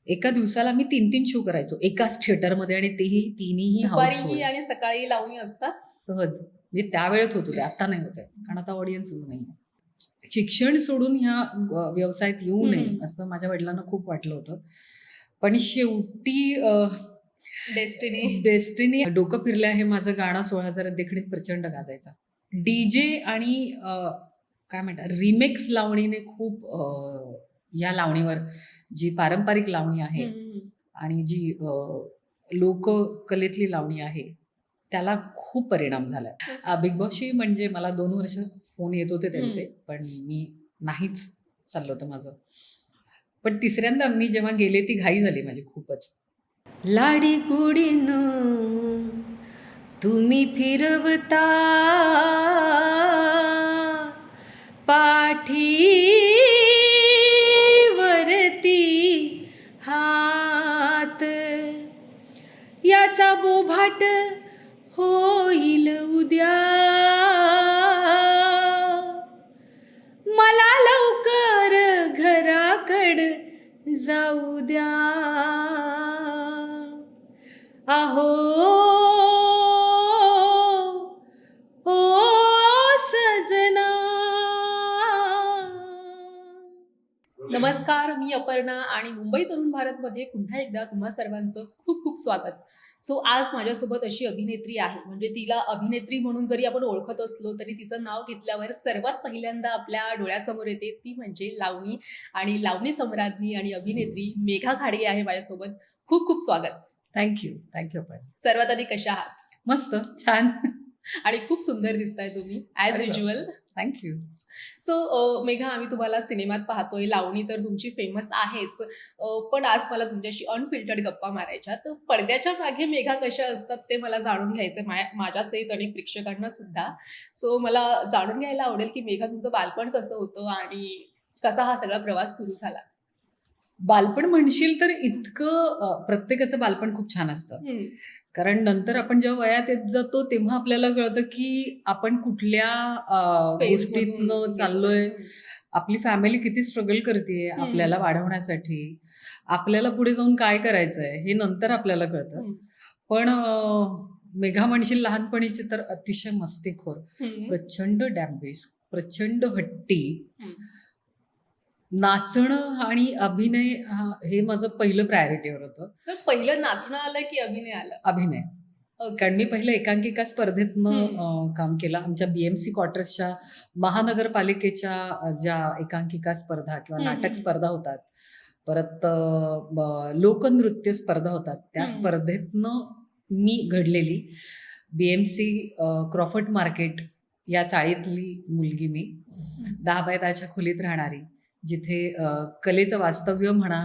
एका दिवसाला मी 3-3 शो करायचो एकाच थिएटरमध्ये आणि तेही तिन्हीही हाऊसफुल. दुपारीही आणि सकाळी लावणी असतात. सहज. म्हणजे त्यावेळेत होत होते, आता नाही होते. कारण आता ऑडियन्सच नाही. शिक्षण सोडून ह्या व्यवसायात येऊ नये असं माझ्या वडिलांना खूप वाटलं होतं. पण शेवटी डेस्टिनी डोकं फिरलं आहे. माझं गाणं 16,000 देखणीत प्रचंड गाजायचा. डीजे आणि काय म्हणतात रिमेक्स लावणीने खूप या लावणीवर जी पारंपरिक लावणी आहे आणि जी लोककलेतली लावणी आहे त्याला खूप परिणाम झालाय. बिग बॉसची म्हणजे मला 2 वर्ष फोन येत होते त्यांचे, पण मी नाहीच चाललं होतं माझं. पण तिसऱ्यांदा मी जेव्हा गेले ती घाई झाली माझी खूपच. लाडी गुडीनं तुम्ही फिरवता पाठीवरती हात, याचा बोभाट होईल उद्या, मला लवकर घराकड जाऊ द्या. आहो ओ सजना. नमस्कार, मी अपर्णा आणि मुंबई तरुण भारतमध्ये पुन्हा एकदा तुम्हा सर्वांचं खूप खूप स्वागत. सो आज माझ्यासोबत अशी अभिनेत्री आहे, म्हणजे तिला अभिनेत्री म्हणून जरी आपण ओळखत असलो तरी तिचं नाव घेतल्यावर सर्वात पहिल्यांदा आपल्या डोळ्यासमोर येते ती म्हणजे लावणी. आणि लावणी सम्राज्ञी आणि अभिनेत्री मेघा घाडगे आहे माझ्यासोबत. खूप खूप स्वागत. थँक्यू. पण सर्वात आधी कशा आहात? मस्त, छान आणि खूप सुंदर दिसताय तुम्ही ॲज अरे वा. युज्युअल. थँक्यू. सो मेघा, आम्ही तुम्हाला सिनेमात पाहतोय, लावणी तर तुमची फेमस आहेच. पण आज मला तुमच्याशी अनफिल्टर्ड गप्पा मारायच्या. तर पडद्याच्या मागे मेघा कशा असतात ते मला जाणून घ्यायचं, माझ्यासहित अनेक प्रेक्षकांना सुद्धा. सो मला जाणून घ्यायला आवडेल की मेघा, तुमचं बालपण कसं होतं आणि कसा हा सगळा प्रवास सुरू झाला? बालपण म्हणशील तर इतकं प्रत्येकाचं बालपण खूप छान असतं. कारण नंतर आपण जेव्हा वयात येत जातो तेव्हा आपल्याला कळतं की आपण कुठल्या गोष्टीतनं चाललोय, आपली फॅमिली किती स्ट्रगल करते आपल्याला वाढवण्यासाठी, आपल्याला पुढे जाऊन काय करायचंय हे नंतर आपल्याला कळतं. पण मेघा म्हणशील लहानपणीची तर अतिशय मस्तीखोर, प्रचंड डॅम्बिस, प्रचंड हट्टी. नाचणं आणि अभिनय हे माझं पहिलं प्रायोरिटीवर होतं. तर पहिलं नाचणं आलं की अभिनय आलं? अभिनय. कारण मी पहिलं एकांकिका स्पर्धेतनं काम केलं. आमच्या BMC क्वार्टर्सच्या महानगरपालिकेच्या ज्या एकांकिका स्पर्धा किंवा नाटक स्पर्धा होतात, परत लोकनृत्य स्पर्धा होतात, त्या स्पर्धेतनं मी घडलेली. BMC क्रॉफर्ड मार्केट या चाळीतली मुलगी मी, 10 बाय 10च्या खोलीत राहणारी, जिथे कलेचं वास्तव्य म्हणा,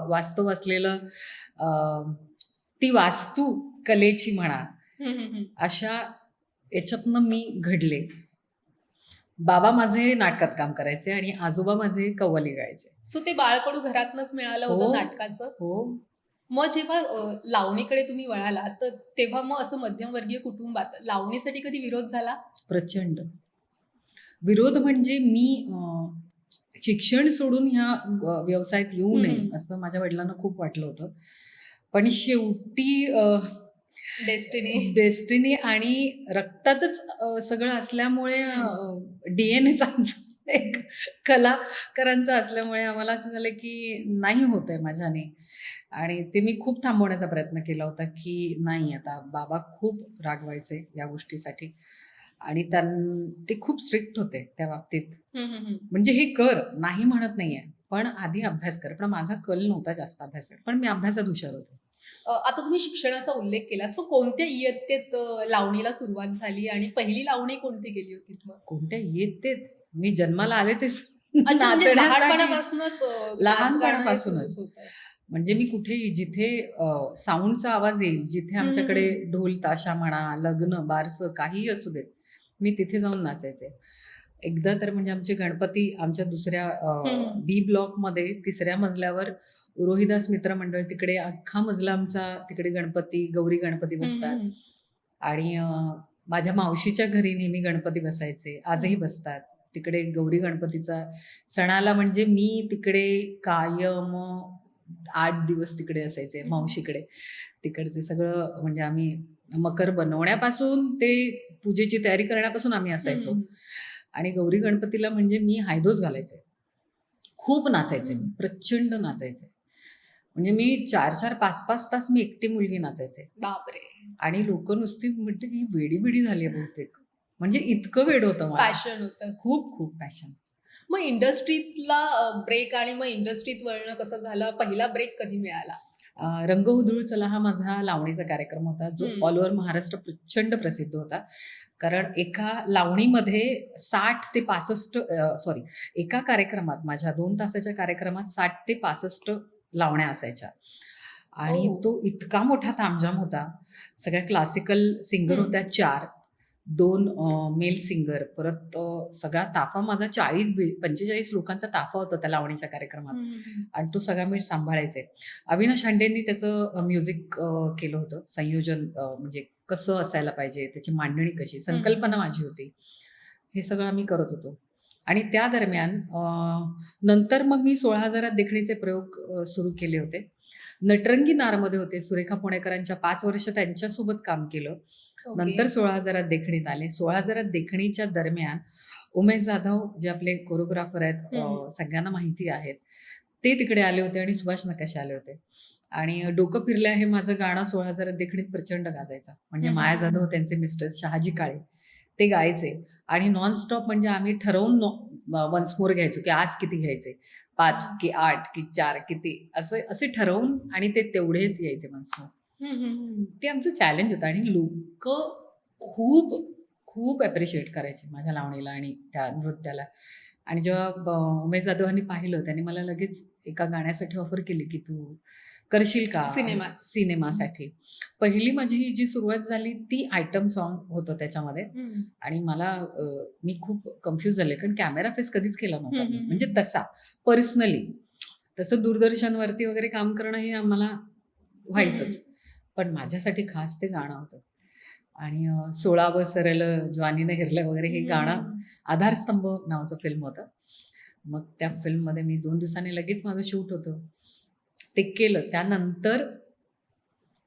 वास्तव असलेलं ती वास्तू कलेची म्हणा, अशा याच्यातनं मी घडले. बाबा माझे नाटकात काम करायचे आणि आजोबा माझे कव्वाली गायचे. सो ते बाळकडू घरातनच मिळालं होतं नाटकाचं? हो. मग जेव्हा लावणीकडे तुम्ही वळाला तर तेव्हा मग असं मध्यमवर्गीय कुटुंबात लावणीसाठी कधी विरोध झाला? प्रचंड विरोध. म्हणजे मी शिक्षण सोडून ह्या व्यवसायात येऊ नये असं माझ्या वडिलांना खूप वाटलं होतं. पण शेवटी डेस्टिनी आणि रक्तातच सगळं असल्यामुळे, DNA एक कलाकारांचा असल्यामुळे आम्हाला असं झालं की नाही होत आहे माझ्याने. आणि ते मी खूप थांबवण्याचा प्रयत्न केला होता की नाही, आता बाबा खूप रागवायचे या गोष्टीसाठी आणि ते खूप स्ट्रिक्ट होते त्या बाबतीत. म्हणजे हे कर, नाही म्हणत नाहीये, पण आधी अभ्यास कर. पण माझा कल नव्हता जास्त अभ्यासात, पण मी अभ्यासात हुशार होते. आता तुम्ही शिक्षणाचा उल्लेख केला, सो कोणत्या इयत्तेत लावणीला सुरुवात झाली आणि पहिली लावणी कोणती केली होती मग? कोणत्या इयत्तेत? मी जन्माला आले ते म्हणजे लहानपणापासूनच लहानपणापासूनच म्हणजे मी कुठेही जिथे साऊंडचा आवाज येईल, जिथे आमच्याकडे ढोल ताशा म्हणा, लग्न बारसं काहीही असू देत, मी तिथे जाऊन नाचायचे. एकदा तर म्हणजे आमचे गणपती आमच्या दुसऱ्या B ब्लॉकमध्ये 3ऱ्या मजल्यावर रोहिदास मित्र मंडळ, तिकडे अख्खा मजला आमचा, तिकडे गणपती, गौरी गणपती बसतात. आणि माझ्या मावशीच्या घरी नेहमी गणपती बसायचे, आजही बसतात. तिकडे गौरी गणपतीचा सणाला म्हणजे मी तिकडे कायम 8 दिवस तिकडे असायचे मावशीकडे. तिकडचे सगळं म्हणजे आम्ही मकर बनवण्यापासून ते पूजेची तयारी करण्यापासून आम्ही असायचो. आणि गौरी गणपतीला म्हणजे मी हायदोस घालायचे. खूप नाचायचे मी, प्रचंड नाचायचे. म्हणजे मी 4-4, 5-5 तास मी एकटी मुलगी नाचायचे. बापरे. आणि लोकं नुसती म्हणते की ही वेडी-बिडी झाली आहे बहुतेक. म्हणजे इतकं वेड होतं मला. पॅशन होतं. खूप खूप पॅशन. मग इंडस्ट्रीतला ब्रेक आणि मग इंडस्ट्रीत वळणं कसं झालं? पहिला ब्रेक कधी मिळाला? रंग उधळू चला हा माझा लावणीचा कार्यक्रम होता, जो ऑल ओव्हर महाराष्ट्र प्रचंड प्रसिद्ध होता. कारण एका लावणीमध्ये 60 ते 65 सॉरी एका कार्यक्रमात माझ्या 2 तासाच्या कार्यक्रमात 60 ते 65 लावण्या असायच्या. आणि ओह. तो इतका मोठा तामझाम होता. सगळ्या क्लासिकल सिंगर होत्या 4, 2 मेल सिंगर, परत सगळा ताफा माझा 40-45 लोकांचा ताफा होता त्या लावणीच्या कार्यक्रमात. आणि तो सगळा मी सांभाळायचे. अविनाश हांडेंनी त्याचं म्युझिक केलं होतं. संयोजन म्हणजे कसं असायला पाहिजे, त्याची मांडणी कशी, संकल्पना माझी होती. हे सगळं आम्ही करत होतो. आणि त्या दरम्यान नंतर मग मी 16,000 देखणीचे प्रयोग सुरू केले होते. नटरंगी नारमध्ये होते. सुरेखा पुणेकरांच्या 5 वर्ष त्यांच्यासोबत काम केलं. नंतर 16,000 देखणीत आले. 16,000 देखणीच्या दरम्यान उमेश जाधव जे आपले कोरिओग्राफर आहेत, सगळ्यांना माहिती आहेत, ते तिकडे आले होते आणि सुभाष नकाशे आले होते. आणि डोकं फिरलं हे माझं गाणं 16,000 देखणीत प्रचंड गाजायचं. म्हणजे माया जाधव त्यांचे मिस्टर शहाजी काळे ते गायचे. आणि नॉनस्टॉप म्हणजे आम्ही ठरवून वन्स मोर घ्यायचो की आज किती घ्यायचे, 5 की 8 की 4 किती, असे ठरवून आणि ते तेवढेच यायचे वन्स मोर. ते आमचं चॅलेंज होतं. आणि लोक खूप खूप अप्रिशिएट करायचे माझ्या लावणीला आणि त्या नृत्याला. आणि जेव्हा उमेश जाधवांनी पाहिलं, त्यांनी मला लगेच एका गाण्यासाठी ऑफर केली की तू करशील का सिनेमासाठी. पहिली माझी जी सुरुवात झाली ती आयटम सॉन्ग होतं त्याच्यामध्ये. आणि मी खूप कन्फ्यूज झाले, कारण कॅमेरा फेस कधीच केला नव्हता मी. म्हणजे तसा पर्सनली तसं दूरदर्शनवरती वगैरे काम करणं हे आम्हाला व्हायचंच, पण माझ्यासाठी खास ते गाणं होतं. आणि 16वं सरलं ज्वानीनं हिरलं वगैरे हे गाणं आधारस्तंभ नावाचं फिल्म होतं. मग त्या फिल्ममध्ये मी 2 दिवसांनी लगेच माझं शूट होतं, ते केलं. त्यानंतर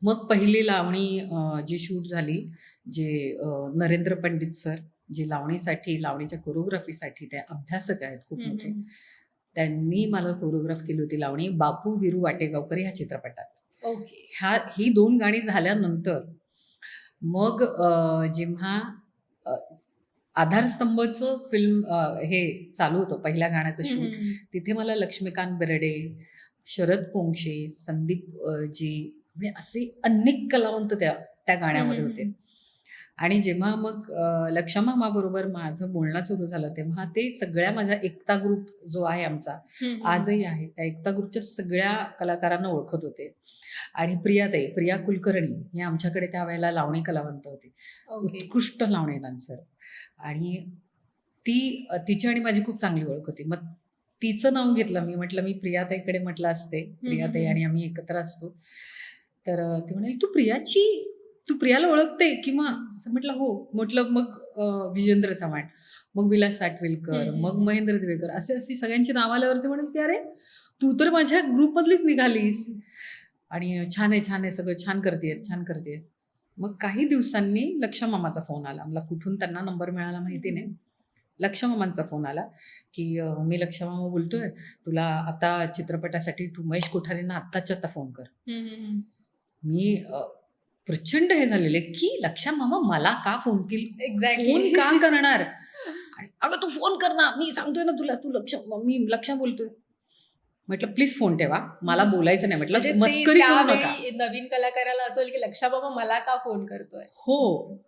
मग पहिली लावणी जी शूट झाली, जे नरेंद्र पंडित सर जे लावणीच्या कोरिओग्राफीसाठी ते अभ्यासक आहेत खूप मोठे, त्यांनी मला कोरिओग्राफ केली होती लावणी बापू वीरू वाटेगावकर ह्या चित्रपटात. ओके. ही 2 गाणी झाल्यानंतर मग जेव्हा आधारस्तंभचं फिल्म हे चालू होतं, पहिल्या गाण्याचं शूट, तिथे मला लक्ष्मीकांत बेर्डे, शरद पोंक्षे, संदीप जी म्हणजे असे अनेक कलावंत त्या गाण्यामध्ये होते. आणि जेव्हा मग लक्षमामाबरोबर माझं बोलणं सुरू झालं, तेव्हा ते सगळ्या माझ्या एकता ग्रुप जो आहे आमचा, आजही आहे, त्या एकता ग्रुपच्या सगळ्या कलाकारांना ओळखत होते. आणि प्रिया कुलकर्णी ही आमच्याकडे त्यावेळेला लावणी कलावंत होती, उत्कृष्ट लावणी डान्सर. आणि तिची आणि माझी खूप चांगली ओळख होती. मग तिचं नाव घेतलं मी. म्हटलं मी प्रियाताईकडे म्हटलं असते, प्रियाताई आणि आम्ही एकत्र असतो. तर ती म्हणाली तू प्रियाला ओळखते किंवा असं. म्हटलं हो. म्हटलं मग विजेंद्र चव्हाण, मग विलास साटविलकर, मग महेंद्र दिवेकर, अशी सगळ्यांची नाव आल्यावरती म्हणाली की अरे तू तर माझ्या ग्रुपमधलीच निघालीस. आणि छान आहे सगळं, छान करतेस. मग काही दिवसांनी लक्षमामाचा फोन आला. मला कुठून त्यांना नंबर मिळाला माहिती नाही. लक्षमामांचा फोन आला की मी लक्षमामा बोलतोय, तुला आता चित्रपटासाठी तू महेश कोठारेंना आत्ताच्या आत्ता फोन कर. मी प्रचंड हे झालेले की लक्षमामा मला का फोन फोन का करणार. आणि अगं तू फोन कर ना, मी सांगतोय ना तुला, मी लक्ष बोलतोय. म्हटलं प्लीज फोन ठेवा, मला बोलायचं नाही. म्हटलं मस्करी करू नका. नवीन कलाकाराला असं की लक्षाबाबा मला का फोन करतोय. हो.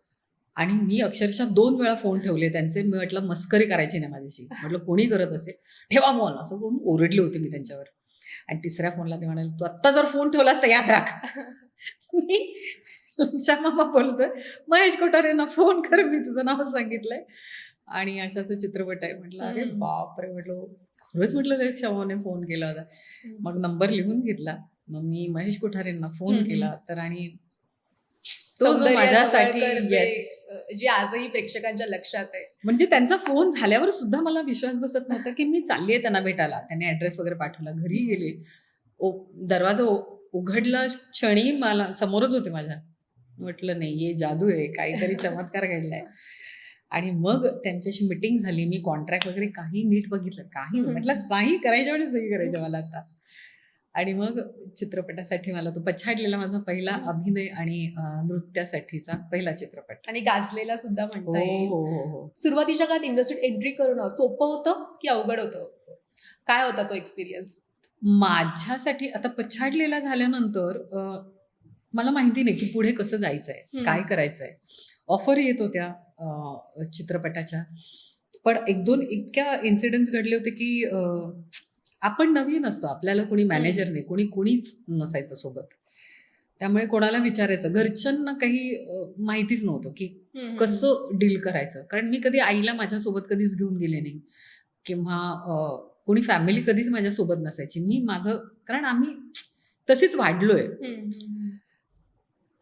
आणि मी अक्षरशः 2 वेळा फोन ठेवले त्यांचे. मी म्हटलं मस्करी करायची नाही माझ्याशी. म्हटलं कोणी करत असेल ठेवा फोन, असं करून ओरडली होती मी त्यांच्यावर. आणि तिसऱ्या फोनला ते म्हणाले तू आत्ता जर फोन ठेवलास तर याद राख. मी लक्षमामा बोलतोय, महेश कोठारेंना फोन कर, मी तुझं नाव सांगितलंय आणि अशाच चित्रपट आहे. म्हटलं अरे बापरे, म्हटलं खरंच म्हटलं लक्षमामाने फोन केला होता. मग नंबर लिहून घेतला. मग मी महेश कोठारेंना फोन केला. तर आणि तो जो माझ्यासाठी जी आजही प्रेक्षकांच्या लक्षात आहे. म्हणजे त्यांचा फोन झाल्यावर सुद्धा मला विश्वास बसत नव्हता की मी चालली आहे त्यांना भेटायला. त्यांनी ऍड्रेस वगैरे पाठवला, घरी गेले. दरवाजा उघडला क्षणी मला समोरच होते माझ्या. म्हटलं नाही, ये जादू आहे, काहीतरी चमत्कार घडलाय. आणि मग त्यांच्याशी मीटिंग झाली. मी कॉन्ट्रॅक्ट वगैरे काही नीट बघितलं, काही म्हटलं सही करायच्या म्हणजे सही करायच्या मला आता. आणि मग चित्रपटासाठी मला तो पछाडलेला माझा पहिला अभिनय आणि नृत्यासाठीचा पहिला चित्रपट. आणि गाजलेला सुद्धा हो म्हणता येईल. हो हो हो. सुरुवातीच्या काळात इंडस्ट्रीत एंट्री करणं सोपं होतं की अवघड होतं? काय होता तो एक्सपिरियन्स? माझ्यासाठी आता पछाडलेला झाल्यानंतर मला माहिती नाही की पुढे कसं जायचंय, काय करायचंय. ऑफर येत होत्या चित्रपटाच्या, पण एक दोन इतक्या इन्सिडेंट्स घडले होते की आपण नवीन असतो, आपल्याला कोणी मॅनेजर नाही, कोणीच नसायचं सोबत. त्यामुळे कोणाला विचारायचं, घरच्यांना काही माहितीच नव्हतं की कसं डील करायचं. कारण मी कधी आईला माझ्यासोबत कधीच घेऊन गेले नाही किंवा कोणी फॅमिली कधीच माझ्यासोबत नसायची. मी माझं, कारण आम्ही तशीच वाढलोय.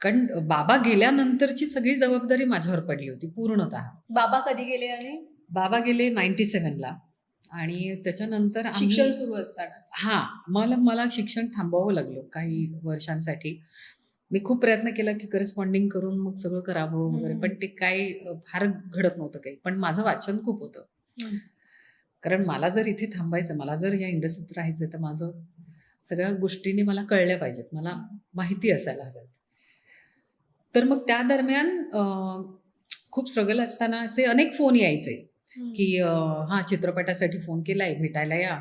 कारण बाबा गेल्यानंतरची सगळी जबाबदारी माझ्यावर पडली होती पूर्णतः. बाबा कधी गेले आणि बाबा गेले 97 ला आणि त्याच्यानंतर शिक्षण सुरू असतानाच? मला शिक्षण थांबवावं लागलं काही वर्षांसाठी. मी खूप प्रयत्न केला की करस्पॉन्डिंग करून मग सगळं करावं वगैरे, पण ते काही फार घडत नव्हतं काही. पण माझं वाचन खूप होतं. कारण मला जर इथे थांबायचं, मला जर या इंडस्ट्रीत राहायचं, तर माझं सगळ्या गोष्टींनी मला कळल्या पाहिजेत, मला माहिती असायला हव्यात. तर मग त्या दरम्यान खूप स्ट्रगल असताना असे अनेक फोन यायचे की चित्रपटासाठी फोन केलाय, भेटायला या,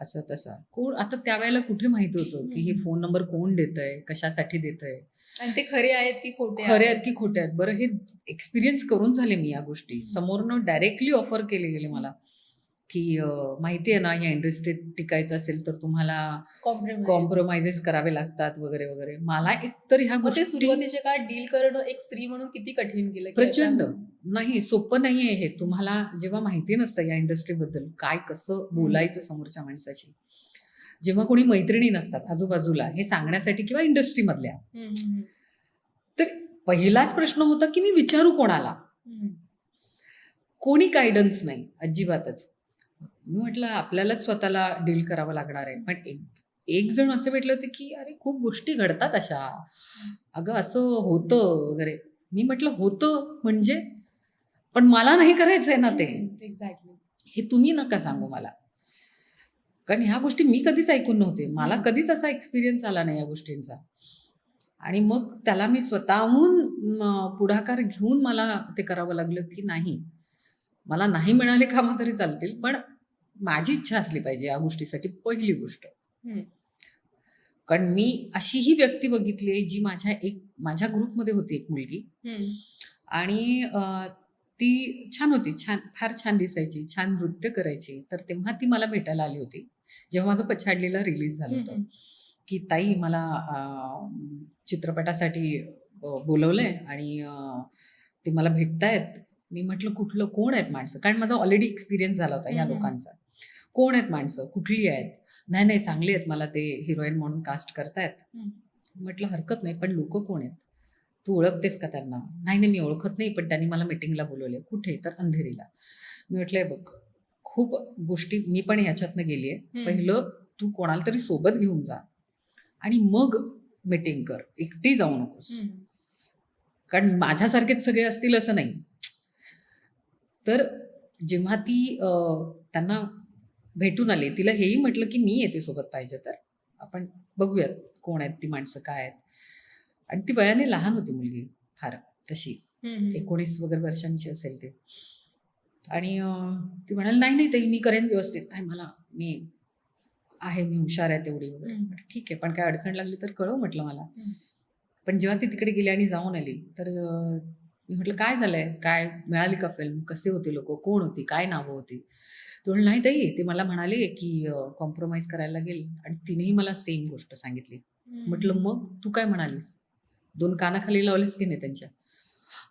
असं तसं. कोण आता त्यावेळेला कुठे माहिती होतं की हे फोन नंबर कोण देतंय, कशासाठी देतंय, आणि ते खरे आहेत की खोटे खरे आहेत की खोटे आहेत. बरं, हे एक्सपिरियन्स करून झाले मी या गोष्टी. समोरनं डायरेक्टली ऑफर केले गेले मला की माहिती आहे ना, या इंडस्ट्रीत टिकायचं असेल तर तुम्हाला कॉम्प्रोमाइजेस करावे लागतात वगैरे वगैरे. मला एकतर ह्या गोष्टी सुरुवातीच्या काळात डील करणं एक स्त्री म्हणून किती कठीण गेलं? प्रचंड नाही, सोपं नाहीये हे. तुम्हाला जेव्हा माहिती नसतं या इंडस्ट्रीबद्दल, काय कसं बोलायचं समोरच्या माणसाशी, जेव्हा कोणी मैत्रिणी नसतात आजूबाजूला हे सांगण्यासाठी किंवा इंडस्ट्रीमधल्या, तर पहिलाच प्रश्न होता की मी विचारू कोणाला. कोणी गायडन्स नाही अजिबातच. मी म्हटलं आपल्यालाच स्वतःला डील करावं लागणार आहे. पण एक जण असे भेटले होते की अरे खूप गोष्टी घडतात अशा, अगं असं होतं वगैरे. मी म्हटलं होतं म्हणजे, पण मला नाही करायचंय ना ते. एक्झॅक्टली. हे तुम्ही नका सांगू मला, कारण ह्या गोष्टी मी कधीच ऐकून नव्हते. मला कधीच असा एक्सपिरियन्स आला नाही या गोष्टींचा. आणि मग त्याला मी स्वतःहून पुढाकार घेऊन मला ते करावं लागलं की नाही, मला नाही मिळाले कामं तरी चालतील, पण माझी इच्छा असली पाहिजे या गोष्टीसाठी, पहिली गोष्ट. कारण मी अशीही व्यक्ती बघितली आहे जी माझ्या ग्रुपमध्ये होती एक मुलगी, आणि ती छान होती, फार छान दिसायची, छान नृत्य करायची. तर तेव्हा ती मला भेटायला आली होती जेव्हा माझं पछाडलेला रिलीज झालं होतं की ताई मला चित्रपटासाठी बोलवलंय आणि ते मला भेटतायत. मी म्हटलं कुठलं, कोण आहेत माणसं, कारण माझा ऑलरेडी एक्सपिरियन्स झाला होता या लोकांचा. कोण आहेत माणसं, कुठली आहेत? नाही चांगली आहेत, मला ते हिरोईन म्हणून कास्ट करतायत. म्हटलं हरकत नाही, पण लोक कोण आहेत, तू ओळखतेस का त्यांना? नाही मी ओळखत नाही, पण त्यांनी मला मीटिंगला बोलवले. कुठे? तर अंधेरीला. मी म्हटलंय बघ, खूप गोष्टी मी पण ह्याच्यातनं गेलीये. पहिलं तू कोणाला तरी सोबत घेऊन जा आणि मग मीटिंग कर, एकटी जाऊ नकोस. कारण माझ्यासारखेच सगळे असतील असं नाही. तर जेव्हा ती त्यांना भेटून आली, तिला हेही म्हटलं की मी येते सोबत, पाहिजे तर आपण बघूयात कोण आहेत ती माणसं, काय आहेत. आणि ती वयाने लहान होती मुलगी, फार तशी 19 वगैरे वर्षांची असेल ती. आणि ती म्हणाली नाही ताई, मी करेन व्यवस्थित, नाही मला, मी हुशार आहे तेवढी वगैरे. ठीक आहे, पण काय अडचण लागली तर कळव म्हटलं मला. पण जेव्हा ती तिकडे गेली आणि जाऊन आली, तर मी म्हटलं काय झालंय, काय मिळाली का फिल्म, कसे होते लोक, कोण होती, काय नावं होती? तो म्हणलं नाही ताई, ते मला म्हणाले की कॉम्प्रोमाइज करायला लागेल, आणि तिनेही मला सेम गोष्ट सांगितली. म्हटलं मग तू काय म्हणालीस, 2 कानाखाली लावलीस की नाही त्यांच्या?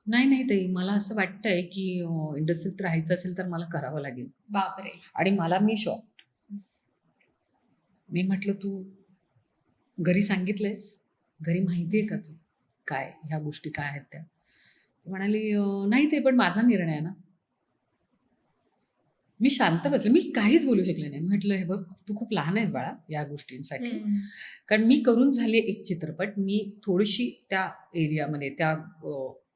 नाही ताई, मला असं वाटतंय की इंडस्ट्रीत राहायचं असेल तर मला करावं लागेल. बापरे. आणि मी शॉक. मी म्हटलं तू घरी सांगितलंयस, घरी माहिती आहे का तू काय ह्या गोष्टी काय आहेत त्या? म्हणाली नाही ते, पण माझा निर्णय आहे ना. मी शांत बसले. मी काहीच बोलू शकले नाही. म्हटलं, "हे बघ, तू खूप लहान आहेस बाळा या गोष्टींसाठी." हम्म. कारण मी करून झाले एक चित्रपट. मी थोडीशी त्या एरियामध्ये, त्या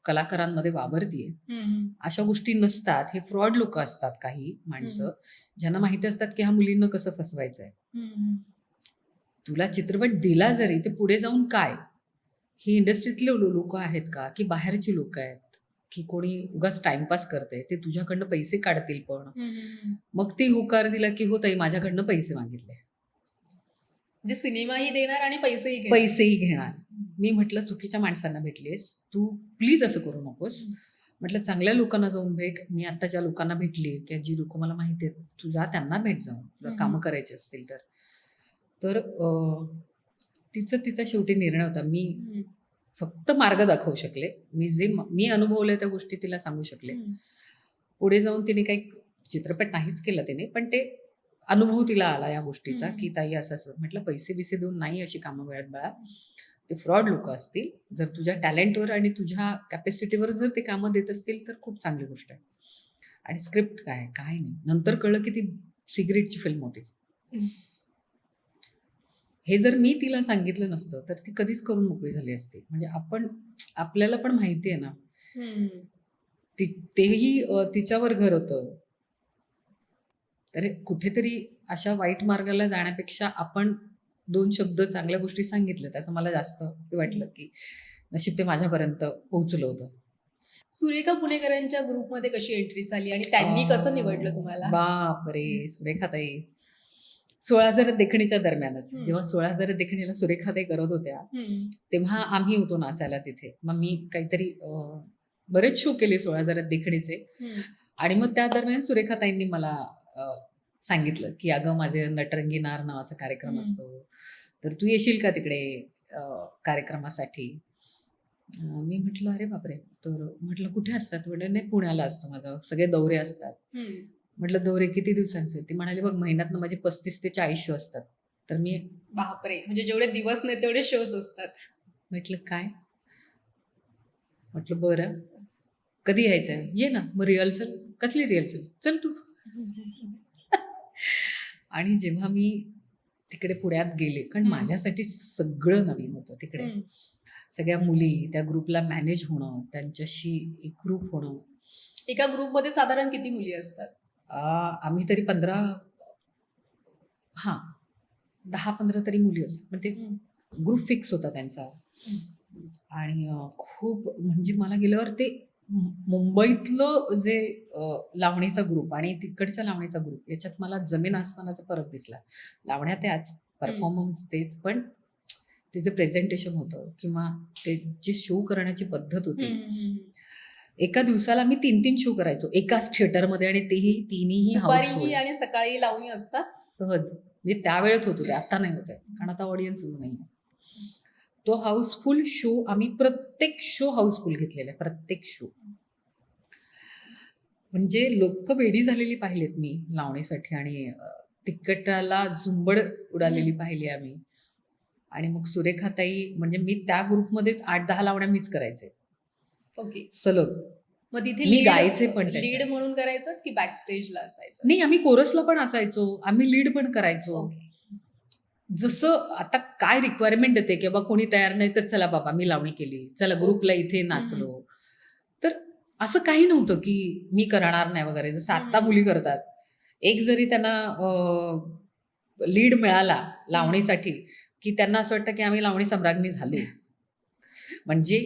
कलाकारांमध्ये वावरतीये. हम्म. अशा गोष्टी नसतात. हे फ्रॉड लोकं असतात काही माणसं, हम्म. ज्यांना माहिती असतात, की ह्या मुलींना कसं फसवायचंय. हम्म. तुला चित्रपट दिला जरी, ते पुढे जाऊन काय? ही इंडस्ट्रीतले लोकं आहेत का? की बाहेरची लोकं आहेत? की कोणी उगाच टाईमपास करतंय? ते तुझ्याकडनं पैसे काढतील पण. हम्म. मग ती होकार दिला, की "हो ताई, माझ्याकडनं पैसे मागितले." म्हणजे सिनेमाही देणार आणि पैसेही घेणार. पैसेही घेणार. मी म्हटलं, "चुकीच्या माणसांना भेटलीस. तू प्लीज असं करू नकोस." म्हटलं, "चांगल्या लोकांना जाऊन भेट." मी आता ज्या लोकांना भेटली, की जी लोकं मला माहिती आहेत, तू जा त्यांना भेट जाऊन, तुला कामं करायची असतील तर. तर तिचा शेवटी निर्णय होता. मी हम्म. फक्त मार्ग दाखवू शकले. मी अनुभवलंय त्या गोष्टी तिला सांगू शकले. हम्म. पुढे जाऊन तिने काही चित्रपट नाहीच केला तिने, पण ते अनुभव तिला आला या गोष्टीचा, हम्म. की ताई असं-असं. म्हटलं, पैसे-बिसे देऊन नाही अशी कामं मिळत बाळा. ते फ्रॉड लोकं असतील. जर तुझ्या टॅलेंटवर आणि तुझ्या कॅपॅसिटीवर जर ते कामं देत असतील, तर खूप चांगली गोष्ट आहे. आणि स्क्रिप्ट काय, काय नाही. नंतर कळलं, की ती सिगारेटची फिल्म होती. हे जर मी तिला सांगितलं नसतं, तर ती कधीच करून मोकळी झाली असती. म्हणजे आपल्याला पण माहिती आहे ना, हम्म. तेही तिच्यावर घर होतं. तर कुठेतरी अशा वाईट मार्गाला जाण्यापेक्षा आपण 2 शब्द चांगल्या गोष्टी सांगितल्या, त्याचं मला जास्त हे वाटलं, की नशीब ते माझ्यापर्यंत पोहोचलं होतं. सुरेखा पुणेकरांच्या ग्रुपमध्ये कशी एंट्री झाली आणि त्यांनी कसं निवडलं तुम्हाला? बापरे! सुरेखाताई 16,000 देखणीच्या दरम्यानच. हं. जेव्हा 16,000 देखणीला सुरेखाताई करत होत्या, हं. तेव्हा आम्ही होतो नाचायला तिथे. मग मी काहीतरी बरेच शो केले 16,000 देखणीचे. हं. आणि मग त्या दरम्यान सुरेखाताईंनी मला अ, सांगितलं, की "अगं, माझे नटरंगी नार नावाचा कार्यक्रम हं. असतो. तर तू येशील का तिकडे कार्यक्रमासाठी?" मी म्हटलं, "अरे बापरे!" तर म्हटलं, "कुठे असतात?" म्हणे, "नाही, पुण्याला असतो माझा. सगळे दौरे असतात." हं. म्हटलं, "दौरे किती दिवसांचे?" ती म्हणाली, "बघ, महिन्यातनं माझे 35 ते 40 शो असतात." तर मी बापरे! म्हणजे जेवढे दिवस नाही तेवढे शोज असतात. म्हटलं, "काय?" म्हटलं, "बरं. कधी यायचंय?" "ये ना." "मग रिहर्सल?" "कसली रिहर्सल?" "चल तू." आणि जेव्हा मी तिकडे पुण्यात गेले, कारण हं. माझ्यासाठी सगळं नवीन होतं तिकडे. हं. सगळ्या मुली, त्या ग्रुपला मॅनेज होणं, त्यांच्याशी एकरूप होणं. एका ग्रुपमध्ये साधारण किती मुली असतात? आम्ही तरी 15 हां, 10-15 तरी मुली असतात. पण ते हं. ग्रुप फिक्स होता त्यांचा. हं. आणि खूप म्हणजे मला गेल्यावर ते मुंबईतलं जे लावणीचा ग्रुप आणि तिकडच्या लावणीचा ग्रुप याच्यात मला जमीन आसमानाचा फरक दिसला. लावण्या त्याच, हं. परफॉर्मन्स तेच, पण ते जे प्रेझेंटेशन होतं किंवा ते जे शो करण्याची पद्धत हं. होती. हं. एका दिवसाला मी 3-3 शो करायचो एकाच थिएटरमध्ये आणि तेही तिन्हीही दुपारीही हाऊसफुल. आणि सकाळी लावणी असतात? सहज. म्हणजे त्यावेळेत होत होते, आता नाही होत आहे. कारण आता ऑडियन्सच नाही आहे. तो हाऊसफुल शो आम्ही प्रत्येक शो हाऊसफुल घेतलेला आहे. प्रत्येक शो. म्हणजे लोकं वेडी झालेली पाहिलेत मी लावणीसाठी आणि तिकीटाला झुंबड उडालेली हं. पाहिली आम्ही. आणि मग सुरेखाताई म्हणजे मी त्या ग्रुपमध्येच 8-10 लावण्या मीच करायचे. ओके. सलग. मग तिथे मी गायचे पण लीड त्याच्यात. म्हणून करायचं की बॅक स्टेजला असायचं? नाही, आम्ही कोरसला पण असायचो. आम्ही लीड पण करायचो. ओके. जसं आता काय रिक्वायरमेंट येते, की बाबा कोणी तयार नाही तर चला बाबा मी लावणी केली. चला ग्रुपला ओके. इथे हं. हं. नाचलो. तर असं काही नव्हतं, की मी करणार नाही वगैरे. जसं हं. आत्ता मुली करतात. एक जरी त्यांना लीड मिळाला हं. लावणीसाठी, की त्यांना असं वाटतं, की आम्ही लावणी सम्राज्ञी झालो. म्हणजे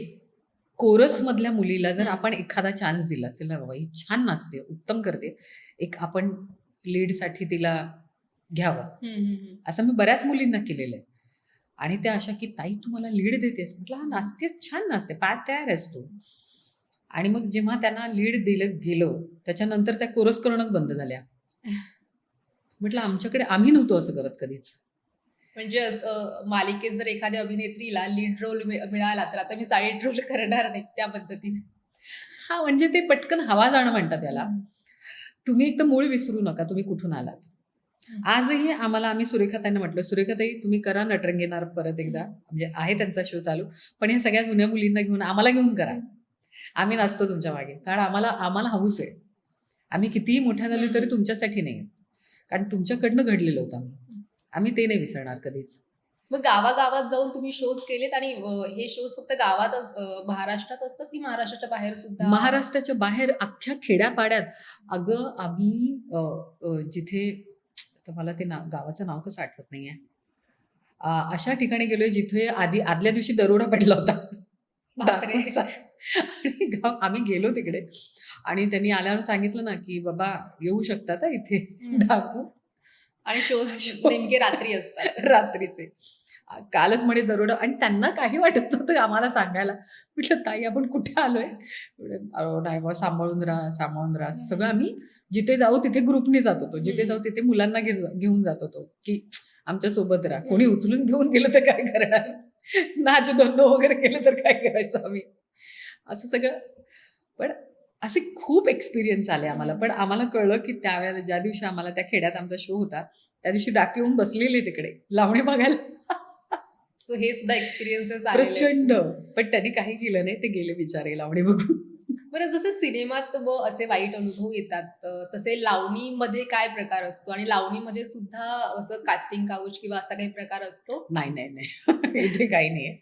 कोरसमधल्या मुलीला जर हं. आपण एखादा चान्स दिला, चला बाबा ही छान नाचते, उत्तम करते. एक आपण लीडसाठी तिला घ्यावं. हं. हं. असं मी बऱ्याच मुलींना केलेलं आहे. आणि त्या अशा, की "ताई तू मला लीड देतेस." म्हटलं, "हां, नाचतेस, छान नाचते. पाय तयार आहेस तू." आणि मग जेव्हा त्यांना लीड दिलं गेलं, त्याच्यानंतर त्या कोरस करणंच बंद झाल्या. म्हटलं, "आमच्याकडे आम्ही नव्हतो असं करत कधीच." म्हणजे मालिकेत जर एखाद्या अभिनेत्रीला लीड रोल मिळाला, तर आता मी साईड रोल करणार नाही त्या पद्धतीने. हां, म्हणजे ते पटकन हवा जाणं म्हणतात त्याला. हं. तुम्ही एक तर मूळ विसरू नका, तुम्ही कुठून आलात. हं. आजही आम्ही सुरेखाताईंना म्हटलं, "सुरेखाताई तुम्ही करा नटरंगी नार परत एकदा." हं. म्हणजे आहे त्यांचा शो चालू. पण ह्या सगळ्या जुन्या मुलींना घेऊन आम्हाला घेऊन करा. हं. आम्ही नाचतो तुमच्या मागे. कारण आम्हाला आम्हाला हौस आहे. आम्ही कितीही मोठ्या झालो तरी हम्म. तुमच्यासाठी नाही, कारण तुमच्याकडनं घडलेलो होतं आम्ही ते नाही विसरणार कधीच. मग गावागावात जाऊन तुम्ही शोज केलेत आणि हे शोज फक्त गावातच महाराष्ट्रात असतात की महाराष्ट्राच्या बाहेर सुद्धा? महाराष्ट्राच्या बाहेर अख्ख्या खेड्यापाड्यात. अगं आम्ही जिथे, तर मला ते गावाचं नाव कसं आठवत नाहीये, अशा ठिकाणी गेलोय जिथे आदल्या दिवशी दरोडा पडला होता बापरे. डाकूंचा. आणि आम्ही गेलो तिकडे आणि त्यांनी आल्यावर सांगितलं ना की बाबा येऊ शकतात हा इथे डाकू. आणि शोज शो. नेमके रात्री असतात. रात्रीचे. कालच म्हणे दरोडा, आणि त्यांना काही वाटत नव्हतं आम्हाला सांगायला. म्हटलं ताई आपण कुठे आलोय? म्हणे, "अहो, नाही बा, सांभाळून राहा, सांभाळून राहा." असं सगळं आम्ही जिथे जाऊ तिथे ग्रुपने जात होतो. जिथे जाऊ तिथे मुलांना घेऊन जात होतो की आमच्या सोबत राहा. कोणी उचलून घेऊन गेलं तर काय करणार? नाच धंदो वगैरे केलं तर काय करायचं आम्ही? असं सगळं. पण असे खूप एक्सपिरियन्स आले आम्हाला. पण आम्हाला कळलं की त्यावेळेला ज्या दिवशी आम्हाला त्या खेड्यात आमचा शो होता, त्या दिवशी डाकू येऊन बसलेले तिकडे लावणे बघायला. सो हे सुद्धा एक्सपिरियन्सेस आलेले आहेत. प्रचंड. पण त्यांनी काही केलं नाही, ते गेले बिचारे लावणी बघून. बरं, जसे सिनेमात असे वाईट अनुभव येतात, तसे लावणीमध्ये काय प्रकार असतो? आणि लावणीमध्ये सुद्धा असं कास्टिंग काउच किंवा असा काही प्रकार असतो? नाही, नाही, नाही. इथे काही नाहीये.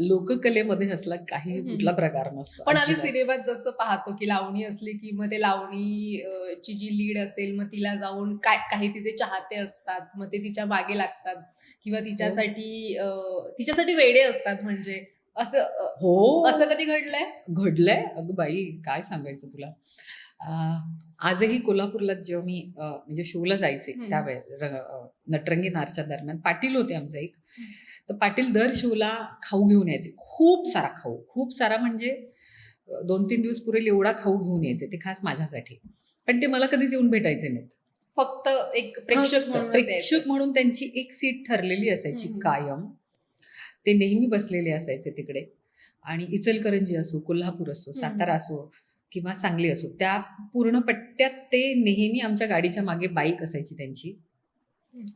लोककलेमध्ये असला काही कुठला प्रकार नसतो. पण आम्ही अजिबात. सिनेमात जसं पाहतो की लावणी असली की मग ते लावणी ची जी लीड असेल मग तिला जाऊन काही तिचे चाहते असतात, मग ते तिच्या मागे लागतात किंवा तिच्यासाठी वेडे असतात. म्हणजे असं हो. असं कधी घडलंय? घडलंय. अगं बाई, काय सांगायचं तुला. आजही कोल्हापूरला जेव्हा मी म्हणजे शोला जायचे नटरंगी नारच्या दरम्यान पाटील होते आमचा एक. तर पाटील दर शोला खाऊ घेऊन यायचे. खूप सारा खाऊ. खूप सारा म्हणजे 2-3 दिवस पुरेल एवढा खाऊ घेऊन यायचे. ते खास माझ्यासाठी. पण ते मला कधीच येऊन भेटायचे नाहीत. फक्त एक प्रेक्षक फक्त म्हणूनच प्रेक्षक यायचं. म्हणून त्यांची एक सीट ठरलेली असायची कायम. ते नेहमी बसलेले असायचे तिकडे. आणि इचलकरंजी असो, कोल्हापूर असो, सातारा असो किंवा सांगली असो, त्या पूर्ण पट्ट्यात ते नेहमी आमच्या गाडीच्या मागे बाईक असायची त्यांची.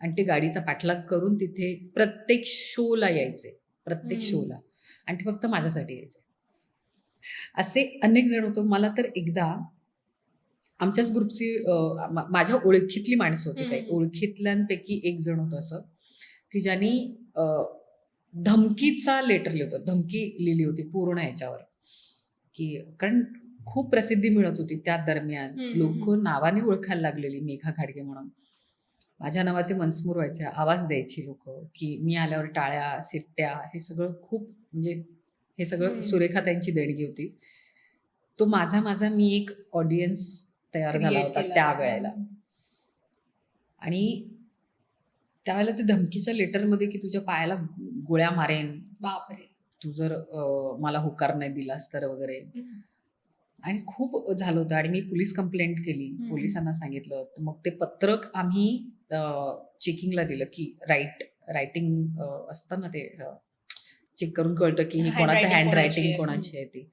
आणि ते गाडीचा पाठलाग करून तिथे प्रत्येक शोला यायचे. प्रत्येक शोला. आणि ते फक्त माझ्यासाठी यायचे. असे अनेक जण होतो. मला तर एकदा आमच्याच ग्रुपची माझ्या ओळखीतली माणसं होती काही. ओळखीतल्यांपैकी एक जण होतं असं, की ज्यांनी धमकीचा लेटर लिहितो. धमकी लिहिली होती पूर्ण ह्याच्यावर, की कारण खूप प्रसिद्धी मिळत होती त्या दरम्यान. लोक नावाने ओळखायला लागलेली, मेघा घाडगे म्हणून. माझ्या नावाचे मनस्मूर व्हायचे, आवाज द्यायची लोक, की मी आल्यावर टाळ्या, सिट्ट्या, हे सगळं खूप, म्हणजे हे सगळं सुरेखाताईंची देणगी होती. तो माझा मी एक ऑडियन्स तयार झाला होता त्यावेळेला. आणि त्यावेळेला ते धमकीच्या लेटरमध्ये की तुझ्या पायाला गोळ्या मारेन, बापरे, तू जर मला होकार नाही दिलास तर वगैरे. आणि खूप झालं होतं. आणि मी पोलीस कंप्लेंट केली, पोलिसांना सांगितलं. तर मग ते पत्रक आम्ही चेकिंगला दिलं, की रायटिंग असतं ना, ते चेक करून कळतं की ही कोणाचं हँडरायटिंग कोणाची आहे ती.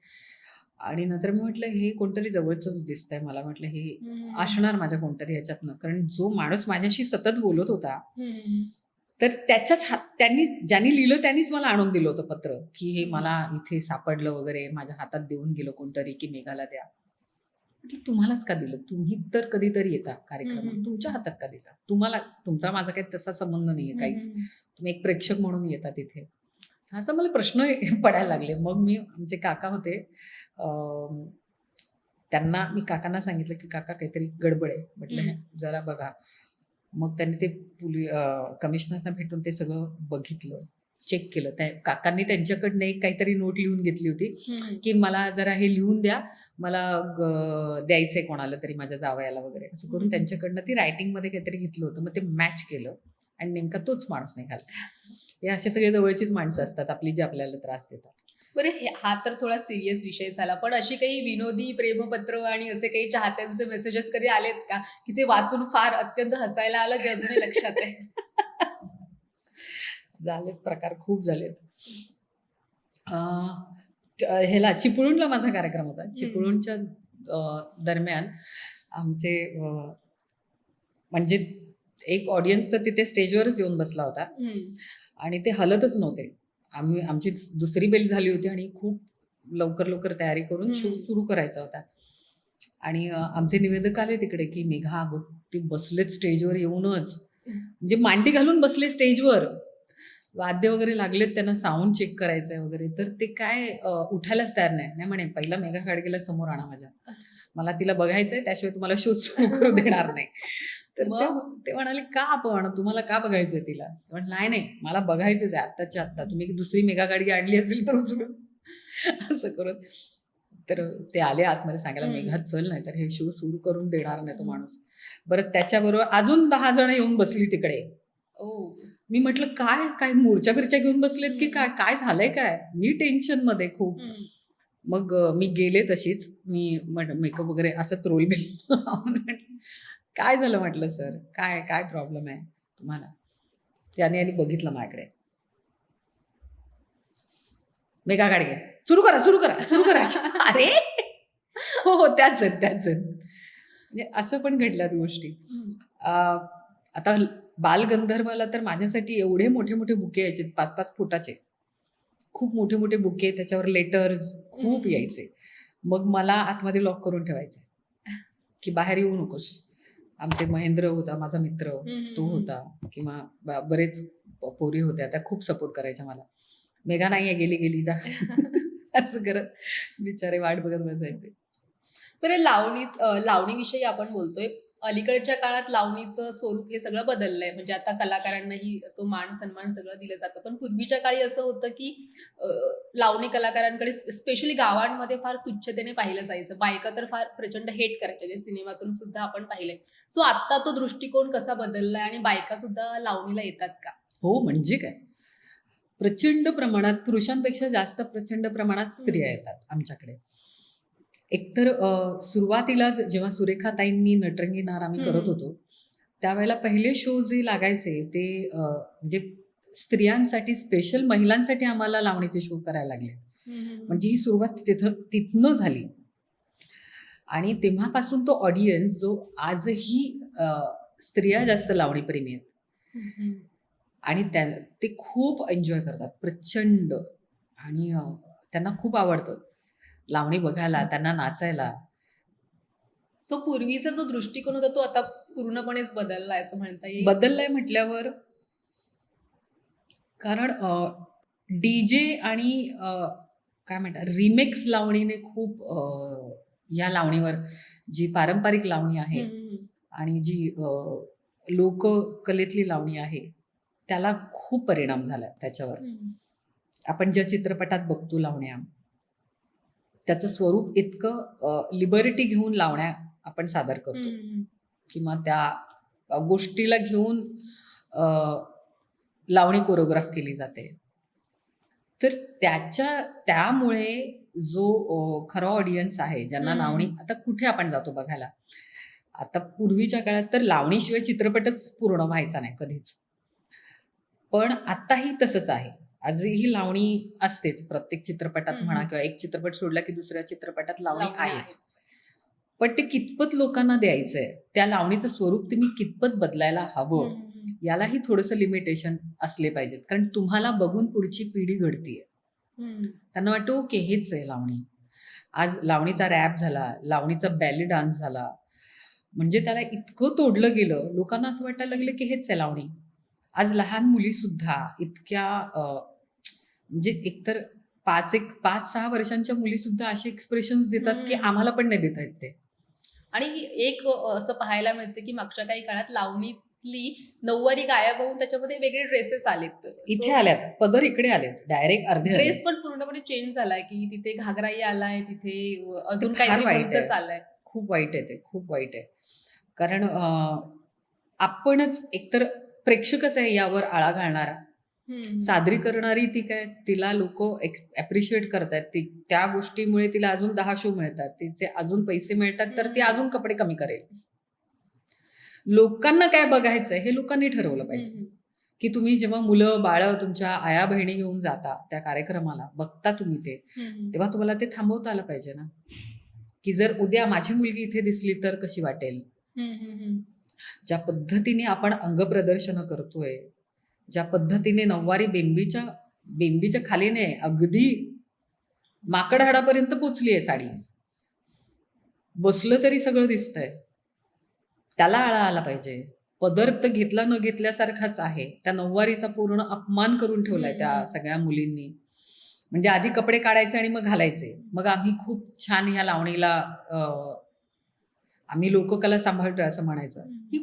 आणि नंतर मी म्हटलं हे कोणतरी जवळचंच दिसतंय मला. म्हटलं हे असणार माझ्या कोणतरी ह्याच्यातनं, कारण जो माणूस माझ्याशी सतत बोलत होता तर त्यांनी ज्यांनी लिहिलं त्यांनीच मला आणून दिलं होतं पत्र, की हे मला इथे सापडलं वगैरे, माझ्या हातात देऊन गेलं कोणतरी की मेघाला द्या. म्हटलं तुम्हालाच का दिलं? तुम्ही तर कधीतरी येता कार्यक्रमात, तुमच्या हातात का दिला? तुमचा माझा काही तसा संबंध नाहीये काहीच. तुम्ही एक प्रेक्षक म्हणून येता तिथे. असं मला प्रश्न पडायला लागले. मग मी, आमचे काका होते, मी काकांना सांगितलं की काका काहीतरी गडबड आहे. म्हटलं जरा बघा. मग त्यांनी ते कमिशनरना भेटून ते सगळं बघितलं, चेक केलं. त्या काकांनी त्यांच्याकडनं एक काहीतरी नोट लिहून घेतली होती, की मला जरा हे लिहून द्या, मला द्यायचंय कोणाला तरी, माझ्या जावयाला वगैरे. असं करून त्यांच्याकडनं ती रायटिंगमध्ये काहीतरी घेतलं होतं. मग ते मॅच केलं आणि नेमका तोच माणूस निघाला. हे असे सगळे जवळचीच माणसं असतात आपली, जे आपल्याला त्रास देतात. बरं, हा तर थोडा सिरियस विषय झाला, पण अशी काही विनोदी प्रेमपत्र आणि असे काही चाहत्यांचे मेसेजेस कधी आलेत का, की ते वाचून फार अत्यंत हसायला आलं, जे अजूनही लक्षात आहे? झालेत प्रकार, खूप झालेत. ह्याला चिपळूणला माझा कार्यक्रम होता. चिपळूणच्या दरम्यान आमचे म्हणजे एक ऑडियन्स तर तिथे स्टेजवरच येऊन बसला होता आणि ते हलतच नव्हते. आमची दुसरी बेल झाली होती आणि खूप लवकर तयारी करून शो सुरू करायचा होता. आणि आमचे निवेदक आले तिकडे की मेघा अगं ते बसलेत स्टेजवर येऊनच, म्हणजे मांडी घालून बसले स्टेजवर, वाद्य वगैरे लागलेत, त्यांना साऊंड चेक करायचंय वगैरे, तर ते काय उठायलाच तयार नाही म्हणे पहिला मेघा गाडगीला समोर आणा माझ्या, मला तिला बघायचंय, त्याशिवाय तुम्हाला शो सुरू करू देणार नाही. तर ते म्हणाले का आपण, तुम्हाला का बघायचंय तिला, म्हण नाही नाही मला बघायचंच आहे आत्ताच्या आत्ता, तुम्ही दुसरी मेघा गाडगी आणली असेल तर उचलून असं करून. तर ते आले आतमध्ये सांगायला मेघा चल, नाही तर हे शो सुरू करून देणार नाही तो माणूस. बरं त्याच्याबरोबर अजून 10 जण येऊन बसली तिकडे. मी म्हटलं काय काय मोर्चा बिरच्या घेऊन बसलेत की काय, काय झालंय काय, मी टेन्शन मध्ये खूप. मग मी गेले तशीच, मी मेकअप वगैरे असं त्रोल बिल लावून काय झालं म्हटलं सर, काय काय प्रॉब्लेम आहे तुम्हाला. त्याने आणि बघितलं माझ्याकडे, मेघा गाडगे सुरू करा सुरू करा सुरू करा. अरे हो हो त्याच आहेत. म्हणजे असं पण घडल्यात गोष्टी. आता बालगंधर्वाला तर माझ्यासाठी एवढे मोठे मोठे बुके यायचे, 5-5 फुटाचे खूप मोठे मोठे बुके, त्याच्यावर लेटर्स खूप यायचे. मग मला आतमध्ये लॉक करून ठेवायचे की बाहेर येऊ नकोस. आमचे महेंद्र होता माझा मित्र, तो होता, किंवा बरेच पोरी होत्या, त्या खूप सपोर्ट करायच्या मला. मेघा नाहीये, गेली जा असं करत बिचारे वाट बघत बसायचे. बरं, लावणीविषयी आपण बोलतोय. अलीकडच्या काळात लावणीचं स्वरूप हे सगळं बदललंय, म्हणजे आता कलाकारांनाही तो मान सन्मान सगळं दिलं जातं. पण पूर्वीच्या काळी असं होतं की लावणी कलाकारांकडे स्पेशली गावांमध्ये फार तुच्छतेने पाहिलं जायचं. बायका तर फार प्रचंड हेट करायच्या, जे सिनेमातून सुद्धा आपण पाहिलंय. सो आता तो दृष्टिकोन कसा बदललाय आणि बायका सुद्धा लावणीला येतात का? हो, म्हणजे काय, प्रचंड प्रमाणात, पुरुषांपेक्षा जास्त प्रचंड प्रमाणात स्त्रिया येतात आमच्याकडे. एकतर सुरुवातीलाच जेव्हा सुरेखाताईंनी नटरंगी नार आम्ही करत होतो, त्यावेळेला पहिले शो जे लागायचे ते म्हणजे स्त्रियांसाठी, स्पेशल महिलांसाठी आम्हाला लावणीचे शो करायला लागले. म्हणजे ही सुरुवात तिथनं झाली. आणि तेव्हापासून तो ऑडियन्स जो आजही स्त्रिया जास्त लावणीप्रेमी आहेत आणि ते खूप एन्जॉय करतात प्रचंड, आणि त्यांना खूप आवडतं लावणी बघायला, त्यांना नाचायला. सो पूर्वीचा जो दृष्टिकोन होता तो आता पूर्णपणेच बदललाय असं म्हणता येईल. बदललाय म्हटल्यावर, कारण डीजे आणि काय म्हणतात रिमेक्स लावणीने खूप या लावणीवर, जी पारंपरिक लावणी आहे आणि जी लोककलेतली लावणी आहे, त्याला खूप परिणाम झाला त्याच्यावर. आपण ज्या चित्रपटात बघतो लावण्या, त्याचं स्वरूप इतकं लिबर्टी घेऊन लावण्या आपण सादर करतो, किंवा त्या गोष्टीला घेऊन लावणी कोरिओग्राफ केली जाते. तर त्यामुळे जो खरा ऑडियन्स आहे, ज्यांना लावणी, आता कुठे आपण जातो बघायला, आता पूर्वीच्या काळात तर लावणीशिवाय चित्रपटच पूर्ण व्हायचा नाही कधीच, पण आताही तसंच आहे. आजही लावणी असतेच प्रत्येक चित्रपटात म्हणा, किंवा एक चित्रपट सोडला की दुसऱ्या चित्रपटात लावणी आहेच. पण ते कितपत लोकांना द्यायचंय, त्या लावणीचं स्वरूप तुम्ही कितपत बदलायला हवं, यालाही थोडंसं लिमिटेशन असले पाहिजेत. कारण तुम्हाला बघून पुढची पिढी घडतीये, त्यांना वाटतं ओके हेच आहे लावणी. आज लावणीचा रॅप झाला, लावणीचा बॅली डान्स झाला, म्हणजे त्याला इतकं तोडलं गेलं, लोकांना असं वाटायला लागलं की हेच आहे लावणी. आज लहान मुली सुद्धा इतक्या म्हणजे एकतर 5-6 वर्षांच्या मुली सुद्धा असे एक्सप्रेशन्स देतात की आम्हाला पण नाही देता येत ते. आणि एक असं पाहायला मिळतं की मागच्या काही काळात लावणीतली नऊवारी गायब होऊन त्याच्यामध्ये वेगळे ड्रेसेस आलेत. इथे आल्यात, पदर इकडे आलेत, डायरेक्ट अर्धे ड्रेस पण पूर्णपणे चेंज झालाय, की तिथे घागराही आलाय, तिथे अजून काहीतरी भलतंच आलंय. खूप वाईट आहे ते, खूप वाईट आहे. कारण आपणच एकतर प्रेक्षकच आहे यावर आळा घालणारा. सादरी करणारी ती काय, तिला लोक ऍप्रिशिएट करतात, त्या गोष्टीमुळे तिला अजून 10 शो मिळतात, तिचे अजून पैसे मिळतात, तर ती अजून कपडे कमी करेल. लोकांना काय बघायचंय हे लोकांनी ठरवलं पाहिजे. की तुम्ही जेव्हा मुलं बाळ तुमच्या आया बहिणी घेऊन जाता त्या कार्यक्रमाला, बघता तुम्ही ते, तेव्हा तुम्हाला ते थांबवता आलं पाहिजे ना, की जर उद्या माझी मुलगी इथे दिसली तर कशी वाटेल. ज्या पद्धतीने आपण अंगप्रदर्शन करतोय, ज्या पद्धतीने नऊवारी बेंबीच्या खाली नाही, अगदी माकड हाडापर्यंत पोचली आहे साडी, बसलं तरी सगळं दिसतंय. त्याला आळा आला पाहिजे. पदर तर घेतला न घेतल्यासारखाच आहे. त्या नऊवारीचा पूर्ण अपमान करून ठेवलाय त्या सगळ्या मुलींनी. म्हणजे आधी कपडे काढायचे आणि मग घालायचे. मग आम्ही खूप छान ह्या लावणीला अ, आम्ही लोककला सांभाळतोय असं म्हणायचं. ही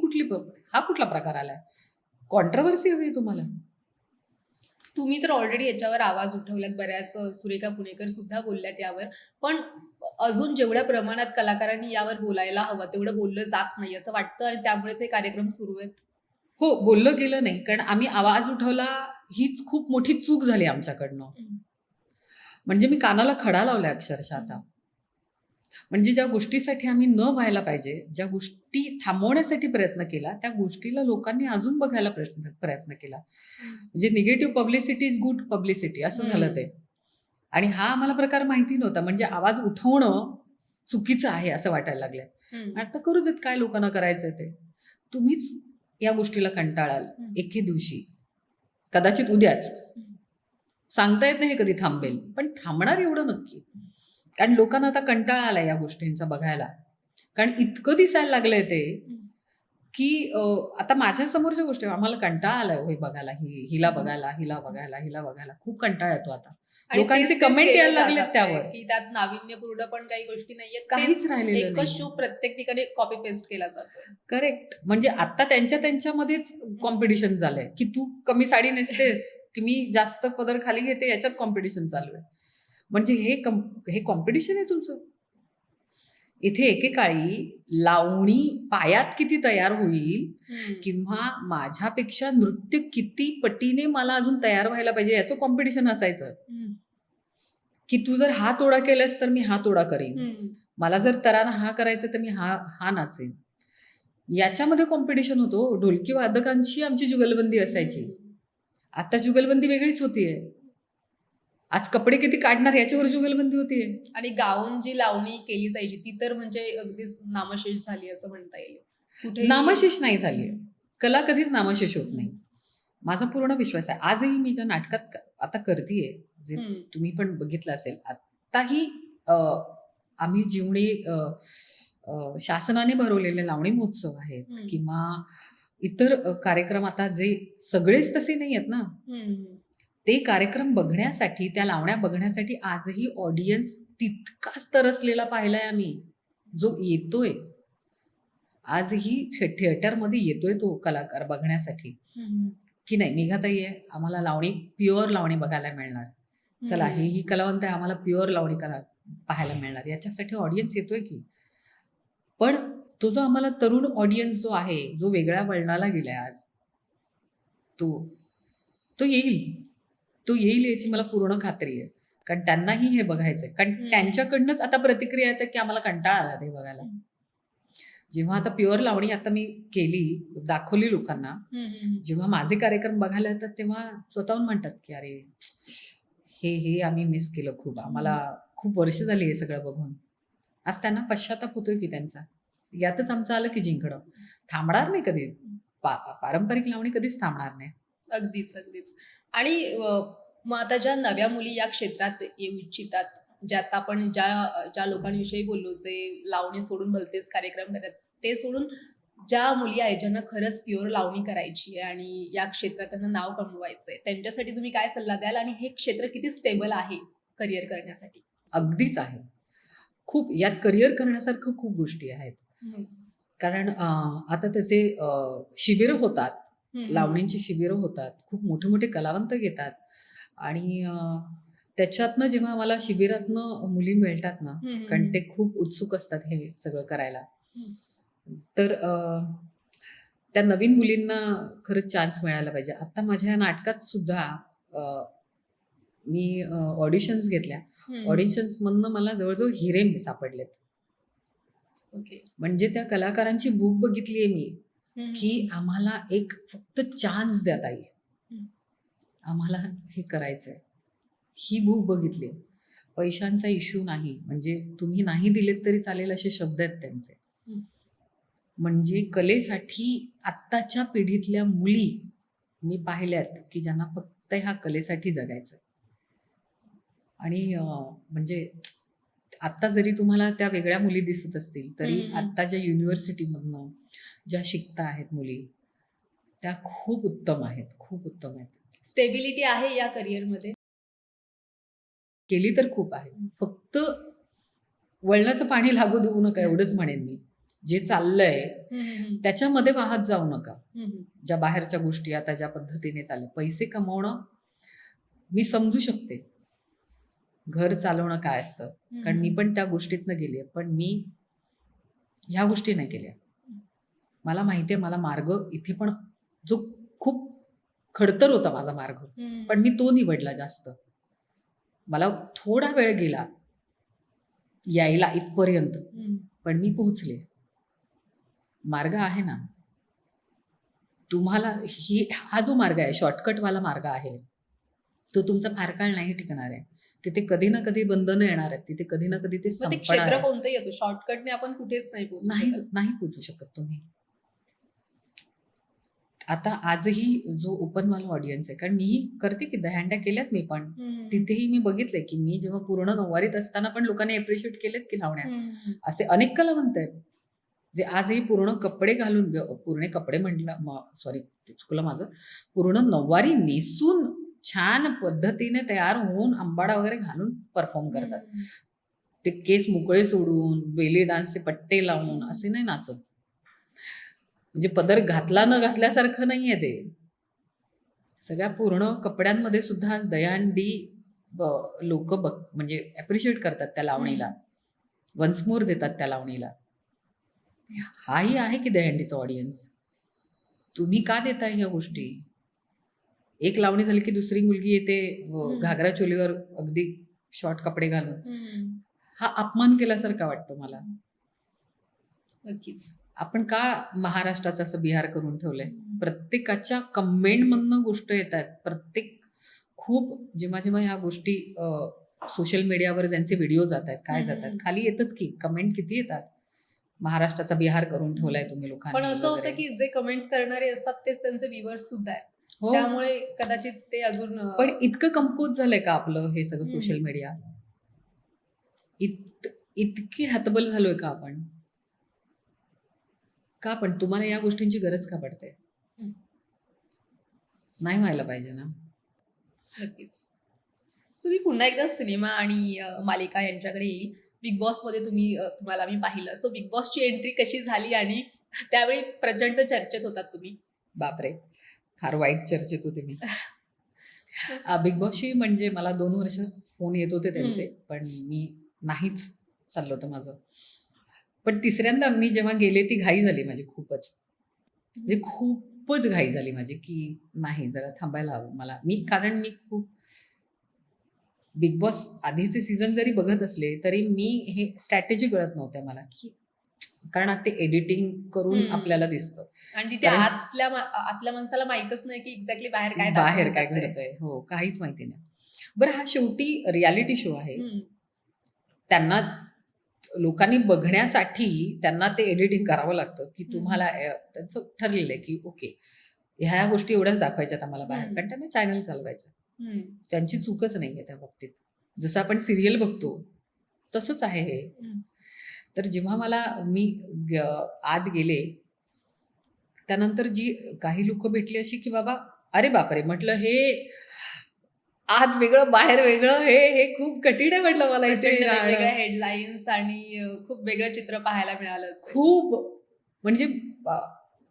हा कुठला प्रकार आलाय? कॉन्ट्रोव्हर्सी हवी तुम्हाला? तुम्ही तर ऑलरेडी याच्यावर आवाज उठवलात बऱ्याच, सुरेखा पुणेकर सुद्धा बोलल्यात यावर. पण अजून जेवढ्या प्रमाणात कलाकारांनी यावर बोलायला हवं तेवढं बोललं जात नाही असं वाटतं आणि त्यामुळेच हे कार्यक्रम सुरू आहेत. हो, बोललं गेलं नाही. कारण आम्ही आवाज उठवला हीच खूप मोठी चूक झाली आमच्याकडनं. म्हणजे मी कानाला खडा लावलाय अक्षरशः आता. म्हणजे ज्या गोष्टीसाठी आम्ही न व्हायला पाहिजे, ज्या गोष्टी थांबवण्यासाठी प्रयत्न केला, त्या गोष्टीला लोकांनी अजून बघायला प्रयत्न केला. म्हणजे negative publicity is good publicity असं झालं ते. आणि हा आम्हाला प्रकार माहिती नव्हता. म्हणजे आवाज उठवणं चुकीचं आहे असं वाटायला लागलंय. आता करू देत काय लोकांना करायचंय ते. तुम्हीच या गोष्टीला कंटाळाल एके दिवशी. कदाचित उद्याच. सांगता येत नाही कधी थांबेल. पण थांबणार एवढं नक्की. कारण लोकांना आता कंटाळा आलाय या गोष्टींचा बघायला. कारण इतकं दिसायला लागलंय ते, की आता माझ्या समोरच्या गोष्टी आम्हाला कंटाळा आलाय हो हे बघायला, हिला बघायला, हिला बघायला, हिला बघायला. खूप कंटाळा येतो आता. आणि लोकांचे तेच कमेंट केलं यायला लागलेत जातंय त्यावर. की त्यात नाविन्यपूर्ण पण काही गोष्टी नाहीयेत. काहीच तेच राहिलेलं एकच नाहीये. शो प्रत्येक ठिकाणी कॉपी पेस्ट केला जातोय. करेक्ट. म्हणजे आता त्यांच्यामध्येच कॉम्पिटिशन झालंय, की तू कमी साडी नेसतेस, की मी जास्त पदर खाली घेते याच्यात कॉम्पिटिशन चालू आहे. म्हणजे हे कॉम्पिटिशन आहे तुमचं? इथे एकेकाळी लावणी पायात किती तयार होईल किंवा माझ्यापेक्षा नृत्य किती पटीने मला अजून तयार व्हायला पाहिजे याचं कॉम्पिटिशन असायचं. की तू जर हा तोडा केलास तर मी हा तोडा करीन. मला जर तराना हा करायचा तर मी हा नाचेन. याच्यामध्ये कॉम्पिटिशन होतो. ढोलकी वादकांची आमची जुगलबंदी असायची. आता जुगलबंदी वेगळीच होतीये. आज कपडे किती काढणार याच्यावर जुगलबंदी होतीये. आणि गाऊन जी लावणी केली जायची ती तर म्हणजे अगदीच नामशेष झाली असं म्हणता येईल. कुठेही नामशेष नाही झालीये. कला कधीच नामशेष होत नाही. माझा पूर्ण विश्वास आहे. आजही मी ज्या नाटकात आता करतीये, जे तुम्ही पण बघितलं असेल. आत्ताही आम्ही जेवढे शासनाने भरवलेले लावणी महोत्सव आहेत किंवा इतर कार्यक्रम आता जे सगळेच तसे नाही आहेत ना. ते कार्यक्रम बघण्यासाठी, त्या लावण्या बघण्यासाठी आजही ऑडियन्स तितकाच तरसलेला पाहिलाय आम्ही, जो येतोय. आजही थिएटरमध्ये येतोय तो कलाकार बघण्यासाठी, की नाही मेघाताई आहे, आम्हाला लावणी, प्युअर लावणी बघायला मिळणार. चला ही कलावंत आहे, आम्हाला प्युअर लावणी पाहायला मिळणार. याच्यासाठी ऑडियन्स येतोय की. पण तो जो आम्हाला तरुण ऑडियन्स जो आहे, जो वेगळ्या वळणाला गेलाय आज, तो येईल. तो येईल याची मला पूर्ण खात्री आहे. कारण त्यांनाही हे बघायचंय. कारण त्यांच्याकडनंच आता प्रतिक्रिया येतात की आम्हाला कंटाळा आला ते बघायला. जेव्हा आता प्युअर लावणी आता मी केली, दाखवली लोकांना, जेव्हा माझे कार्यक्रम बघायला येतात तेव्हा स्वतःहून म्हणतात की अरे हे आम्ही मिस केलं खूप. आम्हाला खूप वर्ष झाली हे सगळं बघून. आज त्यांना पश्चाताप होतोय की त्यांचा. यातच आमचं आलं की जिंकणं. थांबणार नाही कधी. पारंपरिक लावणी कधीच थांबणार नाही. अगदीच, अगदीच. आणि मग आता ज्या नव्या मुली या क्षेत्रात येऊ इच्छितात, ज्या आता आपण ज्या लोकांविषयी बोललो, जे लावणी सोडून भलतेच कार्यक्रम करतात, ते सोडून ज्या मुली आहेत ज्यांना खरंच प्युअर लावणी करायची आहे आणि या क्षेत्रात त्यांना नाव कमवायचंय, त्यांच्यासाठी तुम्ही काय सल्ला द्याल आणि हे क्षेत्र किती स्टेबल आहे करिअर करण्यासाठी? अगदीच आहे. खूप यात करिअर करण्यासारखं खूप गोष्टी आहेत. कारण आता त्याचे शिबिरं होतात. लावणींची शिबिरं होतात. खूप मोठे मोठे कलावंत घेतात आणि त्याच्यातनं जेव्हा आम्हाला शिबिरातनं मुली मिळतात ना, कारण ते खूप उत्सुक असतात हे सगळं करायला. तर त्या नवीन मुलींना खरंच चान्स मिळायला पाहिजे. आता माझ्या नाटकात सुद्धा मी ऑडिशन्स घेतल्या. ऑडिशन्समधनं मला जवळजवळ हिरे सापडलेत. ओके. म्हणजे त्या कलाकारांची भूक बघितलीये मी, की आम्हाला एक फक्त चान्स द्या ताई. आम्हाला हे करायचंय. ही भूक बघितली. पैशांचा इश्यू नाही. म्हणजे तुम्ही नाही दिलेत तरी चालेल असे शब्द आहेत त्यांचे. म्हणजे कलेसाठी आत्ताच्या पिढीतल्या मुली मी पाहिल्यात, की ज्यांना फक्त ह्या कलेसाठी जगायचंय. आणि म्हणजे आत्ता जरी तुम्हाला त्या वेगळ्या मुली दिसत असतील तरी हम्म. आत्ता ज्या युनिव्हर्सिटीमधनं ज्या शिकता आहेत मुली त्या खूप उत्तम आहेत, खूप उत्तम आहेत. स्टेबिलिटी आहे या करिअरमध्ये. केली तर खूप आहे. फक्त वळणाचं पाणी लागू देऊ नका एवढंच म्हणेन मी. जे चाललंय त्याच्यामध्ये वाहत जाऊ नका. ज्या बाहेरच्या गोष्टी आता ज्या पद्धतीने चालल्या, पैसे कमवणं मी समजू शकते. घर चालवणं काय असतं, कारण मी पण त्या गोष्टीतनं गेली आहे. पण मी ह्या गोष्टी नाही केल्या. मला माहिती आहे मला मार्ग इथे पण जो खूप खडतर होता माझा मार्ग, पण मी तो निवडला जास्त. मला थोडा वेळ गेला यायला इथपर्यंत, पण मी पोहोचले. मार्ग आहे ना. तुम्हाला हा जो मार्ग आहे, शॉर्टकटवाला मार्ग आहे, तो तुमचा फार काळ नाही टिकणार आहे. तिथे कधी ना कधी बंधनं येणार आहेत. तिथे कधी ना कधी ते मग ते संपणार क्षेत्र आहे. कोणतंही असो, शॉर्टकटने आपण कुठेच नाही पोहोचू नाही शकत. नाही पोहोचू शकत तुम्ही. आता आजही जो ओपनवाला ऑडियन्स आहे, कारण मीही करते की दहंड्या केल्यात मी पण. तिथेही मी बघितलंय की मी जेव्हा पूर्ण नऊवारीत असताना पण लोकांनी अप्रिशिएट केलेत की लावण्या. असे अनेक कलावंत आहेत जे आजही पूर्ण कपडे घालून, पूर्ण कपडे म्हटलं सॉरी चुकलं माझं, पूर्ण नऊवारी नेसून छान पद्धतीने तयार होऊन आंबाडा वगैरे घालून परफॉर्म करतात. ते केस मोकळे सोडून, बेली डान्सचे पट्टे लावून असे नाही नाचत. म्हणजे पदर घातला न घातल्यासारखं नाहीये ते. सगळ्या पूर्ण कपड्यांमध्ये सुद्धा आज दहीहंडी लोक म्हणजे अप्रिशिएट करतात त्या लावणीला, वन्स मोर देतात त्या लावणीला. हाही आहे की दहीहंडीचा ऑडियन्स. तुम्ही का देताय ह्या गोष्टी? एक लावणी झाली की दुसरी मुलगी येते घागरा चोलीवर अगदी शॉर्ट कपडे घालून. हा अपमान केल्यासारखा वाटतो मला. नक्कीच. आपण का महाराष्ट्राचं असं बिहार करून ठेवलंय? प्रत्येकाच्या कमेंटमधनं गोष्ट येतात. प्रत्येक खूप जेव्हा जेव्हा ह्या गोष्टी सोशल मीडियावर ज्यांचे व्हिडिओ जात आहेत, काय जातात, खाली येतच की कमेंट किती येतात. महाराष्ट्राचा बिहार करून ठेवलाय तुम्ही लोकांनी. पण असं होतं वगैरे. की जे कमेंट्स करणारे असतात तेच त्यांचे व्ह्युअर्स सुद्धा आहेत. हो. त्यामुळे कदाचित ते अजून पण इतकं कमकुवत झालंय का आपलं हे सगळं सोशल मीडिया? इतकी हतबल झालोय का आपण? का पण तुम्हाला या गोष्टींची गरज का पडते? नाही व्हायला पाहिजे ना. नक्कीच. सो मी पुन्हा एकदा सिनेमा आणि मालिका यांच्याकडे येईल. बिग बॉसमध्ये तुम्हाला मी पाहिलं. सो बिग बॉसची एंट्री कशी झाली आणि त्यावेळी प्रचंड चर्चेत होतात तुम्ही. बापरे, फार वाईट चर्चेत होते मी. बिग बॉसची म्हणजे मला 2 वर्ष फोन येत होते त्यांचे, पण मी नाहीच चाललं होतं माझं. पण तिसऱ्यांदा मी जेव्हा गेले ती घाई झाली माझी खूपच. म्हणजे खूपच घाई झाली माझी की नाही जरा थांबायला हवं मला. कारण मी खूप बिग बॉस आधीचे सीझन जरी बघत असले तरी मी हे स्ट्रॅटेजी कळत नव्हत्या मला की, कारण ते एडिटिंग करून आपल्याला दिसतं आणि तिथे आतल्या माणसाला माहीतच नाही की एक्झॅक्टली बाहेर काय घडतंय. हो, काहीच माहिती नाही. बरं, हा शेवटी रियालिटी शो आहे. त्यांना लोकांनी बघण्यासाठी त्यांना ते एडिटिंग करावं लागतं की तुम्हाला त्यांचं ठरलेलं आहे की ओके ह्या गोष्टी एवढ्याच दाखवायच्यात आम्हाला बाहेर, कारण त्यांना चॅनल चालवायचं. त्यांची चूकच नाहीये त्या बाबतीत. जसं आपण सिरियल बघतो तसंच आहे हे. तर जेव्हा मी आत गेले त्यानंतर जी काही लोक भेटली अशी की बाबा अरे बापरे, म्हटलं हे आत वेगळं बाहेर वेगळं, हे खूप कठीण आहे म्हटलं मला. वेगवेगळ्या हेडलाईन्स आणि खूप वेगळं चित्र पाहायला मिळालं. खूप म्हणजे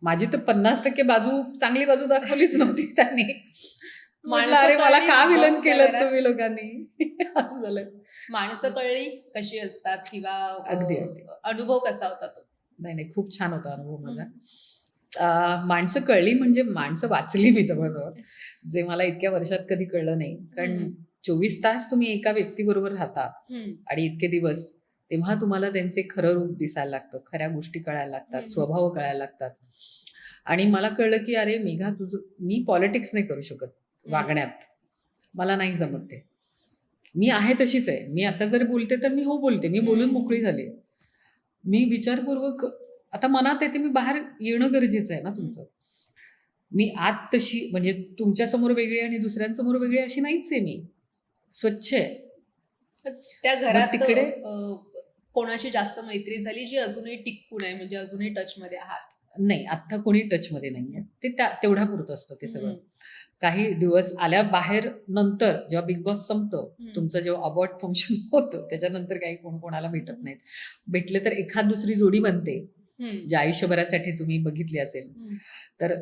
माझी तर 50% बाजू चांगली बाजू दाखवलीच नव्हती त्यांनी. म्हटलं अरे मला का विलन केलं तुम्ही लोकांनी. असं झालं. माणसं कळली कशी असतात किंवा अगदी अनुभव कसा होता तो? नाही खूप छान होता अनुभव माझा. माणसं कळली म्हणजे माणसं वाचली मी जवळजवळ, जे मला इतक्या वर्षात कधी कळलं नाही. कारण 24 तास तुम्ही एका व्यक्तीबरोबर राहता आणि इतके दिवस, तेव्हा तुम्हाला त्यांचे खरं रूप दिसायला लागतं, खऱ्या गोष्टी कळायला लागतात, स्वभाव कळायला लागतात. आणि मला कळलं की अरे मेघा, मी पॉलिटिक्स नाही करू शकत वागण्यात, मला नाही जमत ते. मी आहे तशीच आहे. मी आता जर बोलते तर मी हो बोलते, मी बोलून मोकळी झाले. मी विचारपूर्वक आता मनात येते, मी बाहेर येणं गरजेचं आहे ना तुमचं. मी आत तशी म्हणजे तुमच्या समोर वेगळी आणि दुसऱ्यांसमोर वेगळी अशी नाहीच आहे. मी स्वच्छ आहे. त्या मग घरात तिकडे कोणाशी जास्त मैत्री झाली जी अजूनही टिकून आहे, म्हणजे अजूनही टच मध्ये आहात? नाही, आत्ता कोणी टचमध्ये नाहीये. ते तेवढ्यापुरतं असतं ते सगळं. हम्म, काही दिवस आल्या बाहेर नंतर जेव्हा बिग बॉस संपतं, हम्म, तुमचं जेव्हा अबॉर्ड फंक्शन होतं, त्याच्यानंतर काही कोण कोणाला भेटत नाहीत. भेटले तर एखाद दुसरी जोडी बनते, हम्म, जी आयुष्यभरासाठी तुम्ही बघितली असेल. हम्म, तर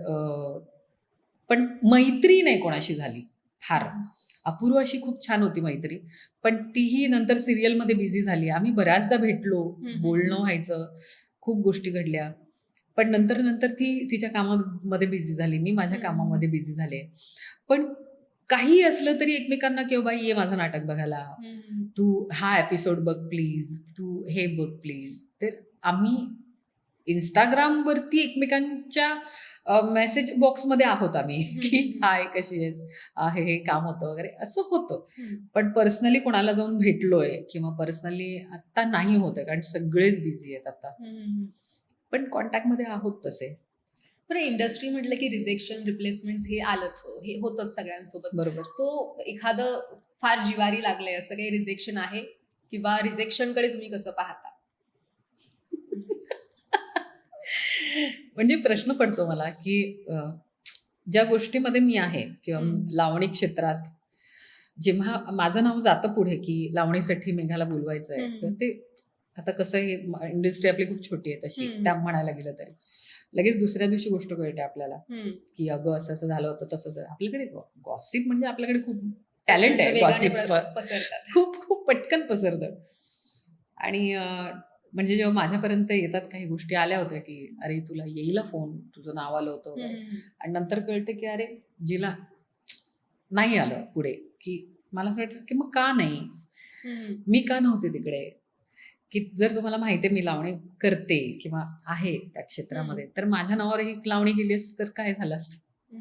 पण मैत्री नाही कोणाशी झाली फार. हम्म, अपूर्व अशी खूप छान होती मैत्री. पण तीही नंतर सीरियलमध्ये बिझी झाली. आम्ही बऱ्याचदा भेटलो, बोलणं व्हायचं, खूप गोष्टी घडल्या. पण नंतर ती तिच्या कामामध्ये बिझी झाली. मी माझ्या कामामध्ये बिझी झाले. पण काहीही असलं तरी एकमेकांना किंवा बाई ये माझं नाटक बघायला. हम्म, तू हा एपिसोड बघ प्लीज. तू हे बघ प्लीज. तर आम्ही Instagramवरती एकमेकांच्या मेसेज बॉक्समध्ये आहोत आम्ही, की हाय कशी आहेस? हे काम होतं वगैरे असं होतं. पण पर्सनली कोणाला जाऊन भेटलोय किंवा पर्सनली आत्ता नाही होत आहे, कारण सगळेच बिझी आहेत आता. पण कॉन्टॅक्टमध्ये आहोत तसे. बरं, इंडस्ट्री म्हटलं की रिजेक्शन, रिप्लेसमेंट हे आलंच, हे होतच सगळ्यांसोबत. बरोबर. सो एखादं फार जिवारी लागलंय असं काही रिजेक्शन आहे, किंवा रिजेक्शन कडे तुम्ही कसं पाहता? म्हणजे प्रश्न पडतो मला, की ज्या गोष्टीमध्ये मी आहे किंवा लावणी क्षेत्रात जेव्हा माझं नाव जातं पुढे, की लावणीसाठी मेघाला बोलवायचंय किंवा ते आता कसं आहे, इंडस्ट्री आपली खूप छोटी आहे तशी, त्या म्हणायला गेलं तरी. लगेच दुसऱ्या दिवशी गोष्ट कळते आपल्याला, की अगं असं-असं झालं होतं, तसं झालं. आपल्याकडे गॉसिप म्हणजे आपल्याकडे खूप टॅलेंट आहे वेगाने गॉसिपचं. पसरतात. खूप खूप पटकन पसरतं. आणि म्हणजे जेव्हा माझ्यापर्यंत येतात काही गोष्टी आल्या होत्या, की "अरे, तुला येईल हा फोन, तुझं नाव आलं होतं" वगैरे. आणि नंतर कळतं, की अरे, जिला नाही आलं पुढे, की मला असं वाटतं, की मग का नाही? मी का नव्हते तिकडे? की जर तुम्हाला माहिती आहे मी लावणी करते किंवा आहे त्या क्षेत्रामध्ये, तर माझ्या नावावर ही लावणी गेली असती तर काय झालं असतं?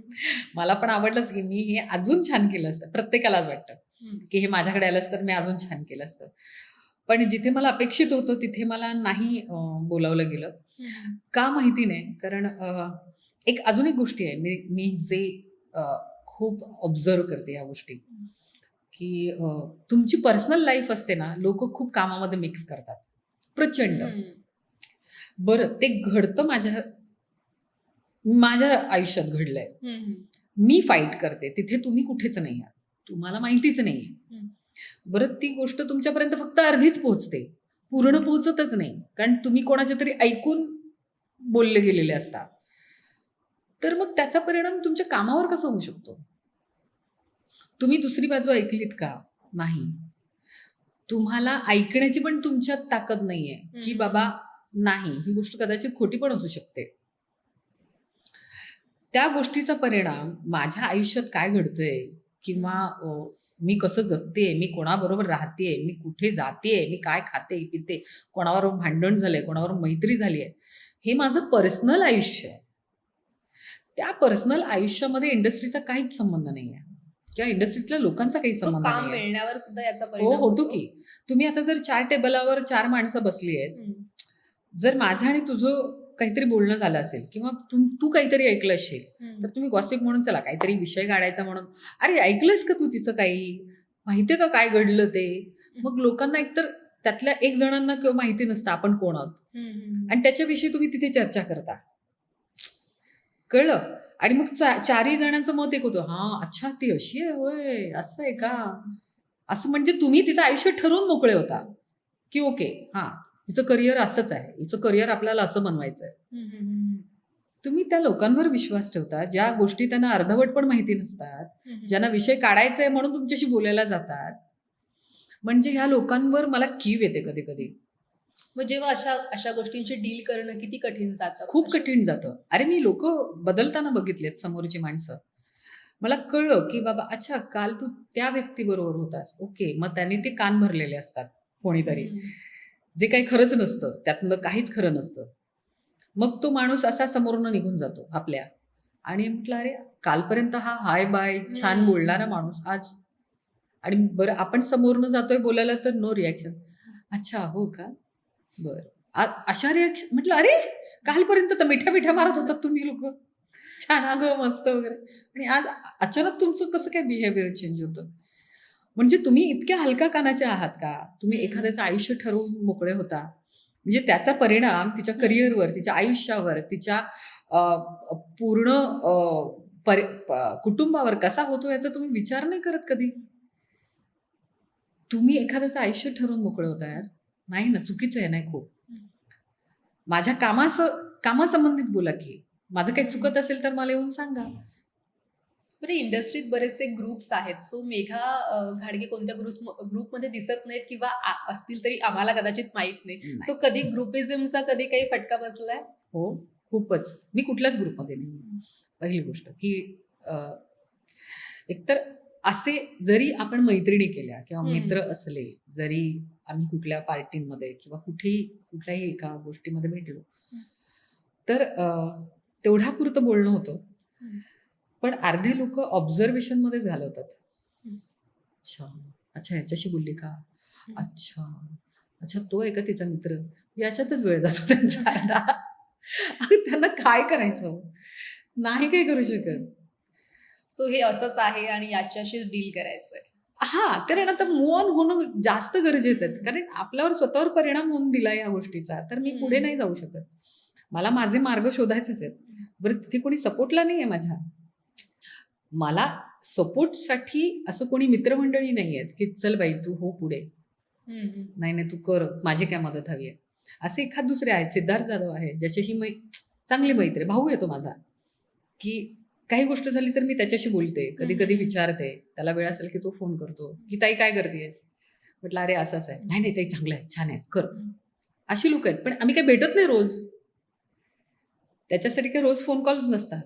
मला पण आवडलंच, की मी हे अजून छान केलं असतं. प्रत्येकालाच वाटतं, की हे माझ्याकडे आलं असतं तर मी अजून छान केलं असतं. पण जिथे मला अपेक्षित होतं तिथे मला नाही बोलावलं गेलं. का माहिती नाही. कारण अजून एक गोष्टी आहे. मी मी जे अ, खूप ऑब्झर्व्ह करते या गोष्टी, की तुमची पर्सनल लाईफ असते ना, लोकं खूप कामामध्ये मिक्स करतात. प्रचंड. बरं ते घडतं माझ्या माझ्या आयुष्यात घडलंय. मी फाईट करते. तिथे तुम्ही कुठेच नाही आहात. तुम्हाला माहितीच नाहीये. बरं ती गोष्ट तुमच्यापर्यंत फक्त अर्धीच पोहोचते. पूर्ण पोहोचतच नाही. कारण तुम्ही कोणाच्या तरी ऐकून बोलले गेलेले असतात. तर मग त्याचा परिणाम तुमच्या कामावर कसा होऊ शकतो? तुम्ही दुसरी बाजू ऐकलीत का? नाही. तुम्हाला ऐकण्याची पण तुमच्यात ताकद नाहीये, की बाबा नाही, ही गोष्ट कदाचित खोटी पण असू शकते. त्या गोष्टीचा परिणाम माझ्या आयुष्यात काय घडतंय किंवा मी कसं जगतेय, मी कोणाबरोबर राहतेय, मी कुठे जातेय, मी काय खाते, पिते, कोणाबरोबर भांडण झालंय, कोणाबरोबर मैत्री झाली आहे, हे माझं पर्सनल आयुष्य आहे. त्या पर्सनल आयुष्यामध्ये इंडस्ट्रीचा काहीच संबंध नाहीये किंवा इंडस्ट्रीतल्या लोकांचा काही सो संबंध काम नाहीये. मिळण्यावर सुद्धा याचा हो, परिणाम होतो होतो. की. तुम्ही आता जर 4 टेबलावर 4 माणसं बसली आहेत. जर माझं आणि तुझं काहीतरी बोलणं झालं असेल किंवा तू काहीतरी ऐकलं असेल, तर तुम्ही गॉसिप म्हणून चला काहीतरी विषय काढायचा म्हणून, "अरे, ऐकलंस का तू तिचं काही? माहितीये का काय घडलं ते?" मग लोकांना एकतर त्यातल्या एक जणांना किंवा माहिती नसतं आपण कोण आहोत आणि त्याच्याविषयी तुम्ही तिथे चर्चा करता. कळलं? आणि मग चारही जणांचं मत एक होतं, "हां, अच्छा ती अशी आहे होय, असं आहे का?" असं म्हणजे तुम्ही तिचं आयुष्य ठरवून मोकळे होता, की ओके, हां, हिचं करिअर असंच आहे. हिचं करिअर आपल्याला असं बनवायचं आहे. तुम्ही त्या लोकांवर विश्वास ठेवता, ज्या गोष्टी त्यांना अर्धवट पण माहिती नसतात, ज्यांना विषय काढायचा आहे म्हणून तुमच्याशी बोलायला जातात. म्हणजे ह्या लोकांवर मला कीव येते कधी-कधी. मग जेव्हा अशा अशा गोष्टींची डील करणं किती कठीण जातं? खूप कठीण जातं. अरे, मी लोकं बदलताना बघितलेत समोरची माणसं. मला कळलं, की बाबा अच्छा काल तू त्या व्यक्तीबरोबर होतास. ओके. मग त्याने ते कान भरलेले असतात कोणीतरी. जे काही खरंच नसतं. त्यातलं काहीच खरं नसतं. मग तो माणूस असा समोरनं निघून जातो आपल्या आणि म्हटलं, "अरे, कालपर्यंत हा हाय बाय छान बोलणारा माणूस आज" आणि बरं आपण समोरनं जातोय बोलायला तर नो रिएक्शन. "अच्छा, हो का? बरं." अशा रिएक्शन म्हटलं, "अरे, कालपर्यंत तर मिठ्या-मिठ्या मारत होतात तुम्ही लोकं. छान, अगं मस्त वगैरे आणि आज अचानक तुमचं कसं काय बिहेवियर चेंज होतं?" म्हणजे तुम्ही इतक्या हलका कानाच्या आहात का? तुम्ही हम्म. एखाद्याचं आयुष्य ठरवून मोकळे होता. म्हणजे त्याचा परिणाम तिच्या करिअरवर, तिच्या आयुष्यावर, तिच्या पूर्ण कुटुंबावर कसा होतो याचा तुम्ही विचार नाही करत कधी. तुम्ही एखाद्याचं आयुष्य ठरवून मोकळे होता यार. नाही ना, चुकीचं आहे नाही खूप. माझ्या कामासंबंधित बोला की. माझं काही चुकत असेल तर मला येऊन सांगा. बरं, इंडस्ट्रीत बरेचसे ग्रुप्स आहेत. सो मेघा घाडगे कोणत्या ग्रुपमध्ये दिसत नाहीत किंवा असतील तरी आम्हाला कदाचित माहित नाही. नाही. सो कधी ग्रुपिझमचा कधी काही फटका बसलाय? हो, खूपच. मी कुठल्याच ग्रुपमध्ये नाही. पहिली गोष्ट की एकतर असे जरी आपण मैत्रिणी केल्या किंवा मित्र असले, जरी आम्ही कुठल्या पार्टींमध्ये किंवा कुठल्याही एका गोष्टीमध्ये भेटलो, तर तेवढ्यापुरतं बोलणं होतं. पण अर्धे लोक ऑब्झर्वेशन मध्ये घालवतात. अच्छा, अच्छा ह्याच्याशी बोलली का? अच्छा, अच्छा तो आहे का तिचा मित्र? याच्यातच वेळ जातो त्यांचा अर्धा. आणि त्यांना काय करायचं? नाही काय करू शकत. सो हे असंच आहे आणि याच्याशीच डील करायचंय. हां, कारण आता मूव्ह ऑन होणं जास्त गरजेचं आहे. कारण आपल्यावर स्वतःवर परिणाम होऊन दिला या गोष्टीचा, तर मी पुढे नाही जाऊ शकत. मला माझे मार्ग शोधायचेच आहेत. बरं तिथे कोणी सपोर्टला नाहीये माझ्या. मला सपोर्टसाठी असं कोणी मित्रमंडळी नाहीयेत, की चल बाई तू हो पुढे. नाही, नाही तू कर, माझी काय मदत हवी आहे. असे एखाद दुसरे आहेत, सिद्धार्थ जाधव आहे, ज्याच्याशी चांगली मैत्री, भाऊ आहे तो माझा, की काही गोष्ट झाली तर मी त्याच्याशी बोलते, कधी-कधी विचारते. त्याला वेळ असेल की तो फोन करतो, की "ताई काय करतेयस?" म्हटलं, "अरे असं-असं आहे." "नाही, नाही ताई चांगलं आहे, छान आहे, कर." अशी लोकं आहेत. पण आम्ही काही भेटत नाही रोज. त्याच्यासाठी काही रोज फोन कॉल्स नसतात.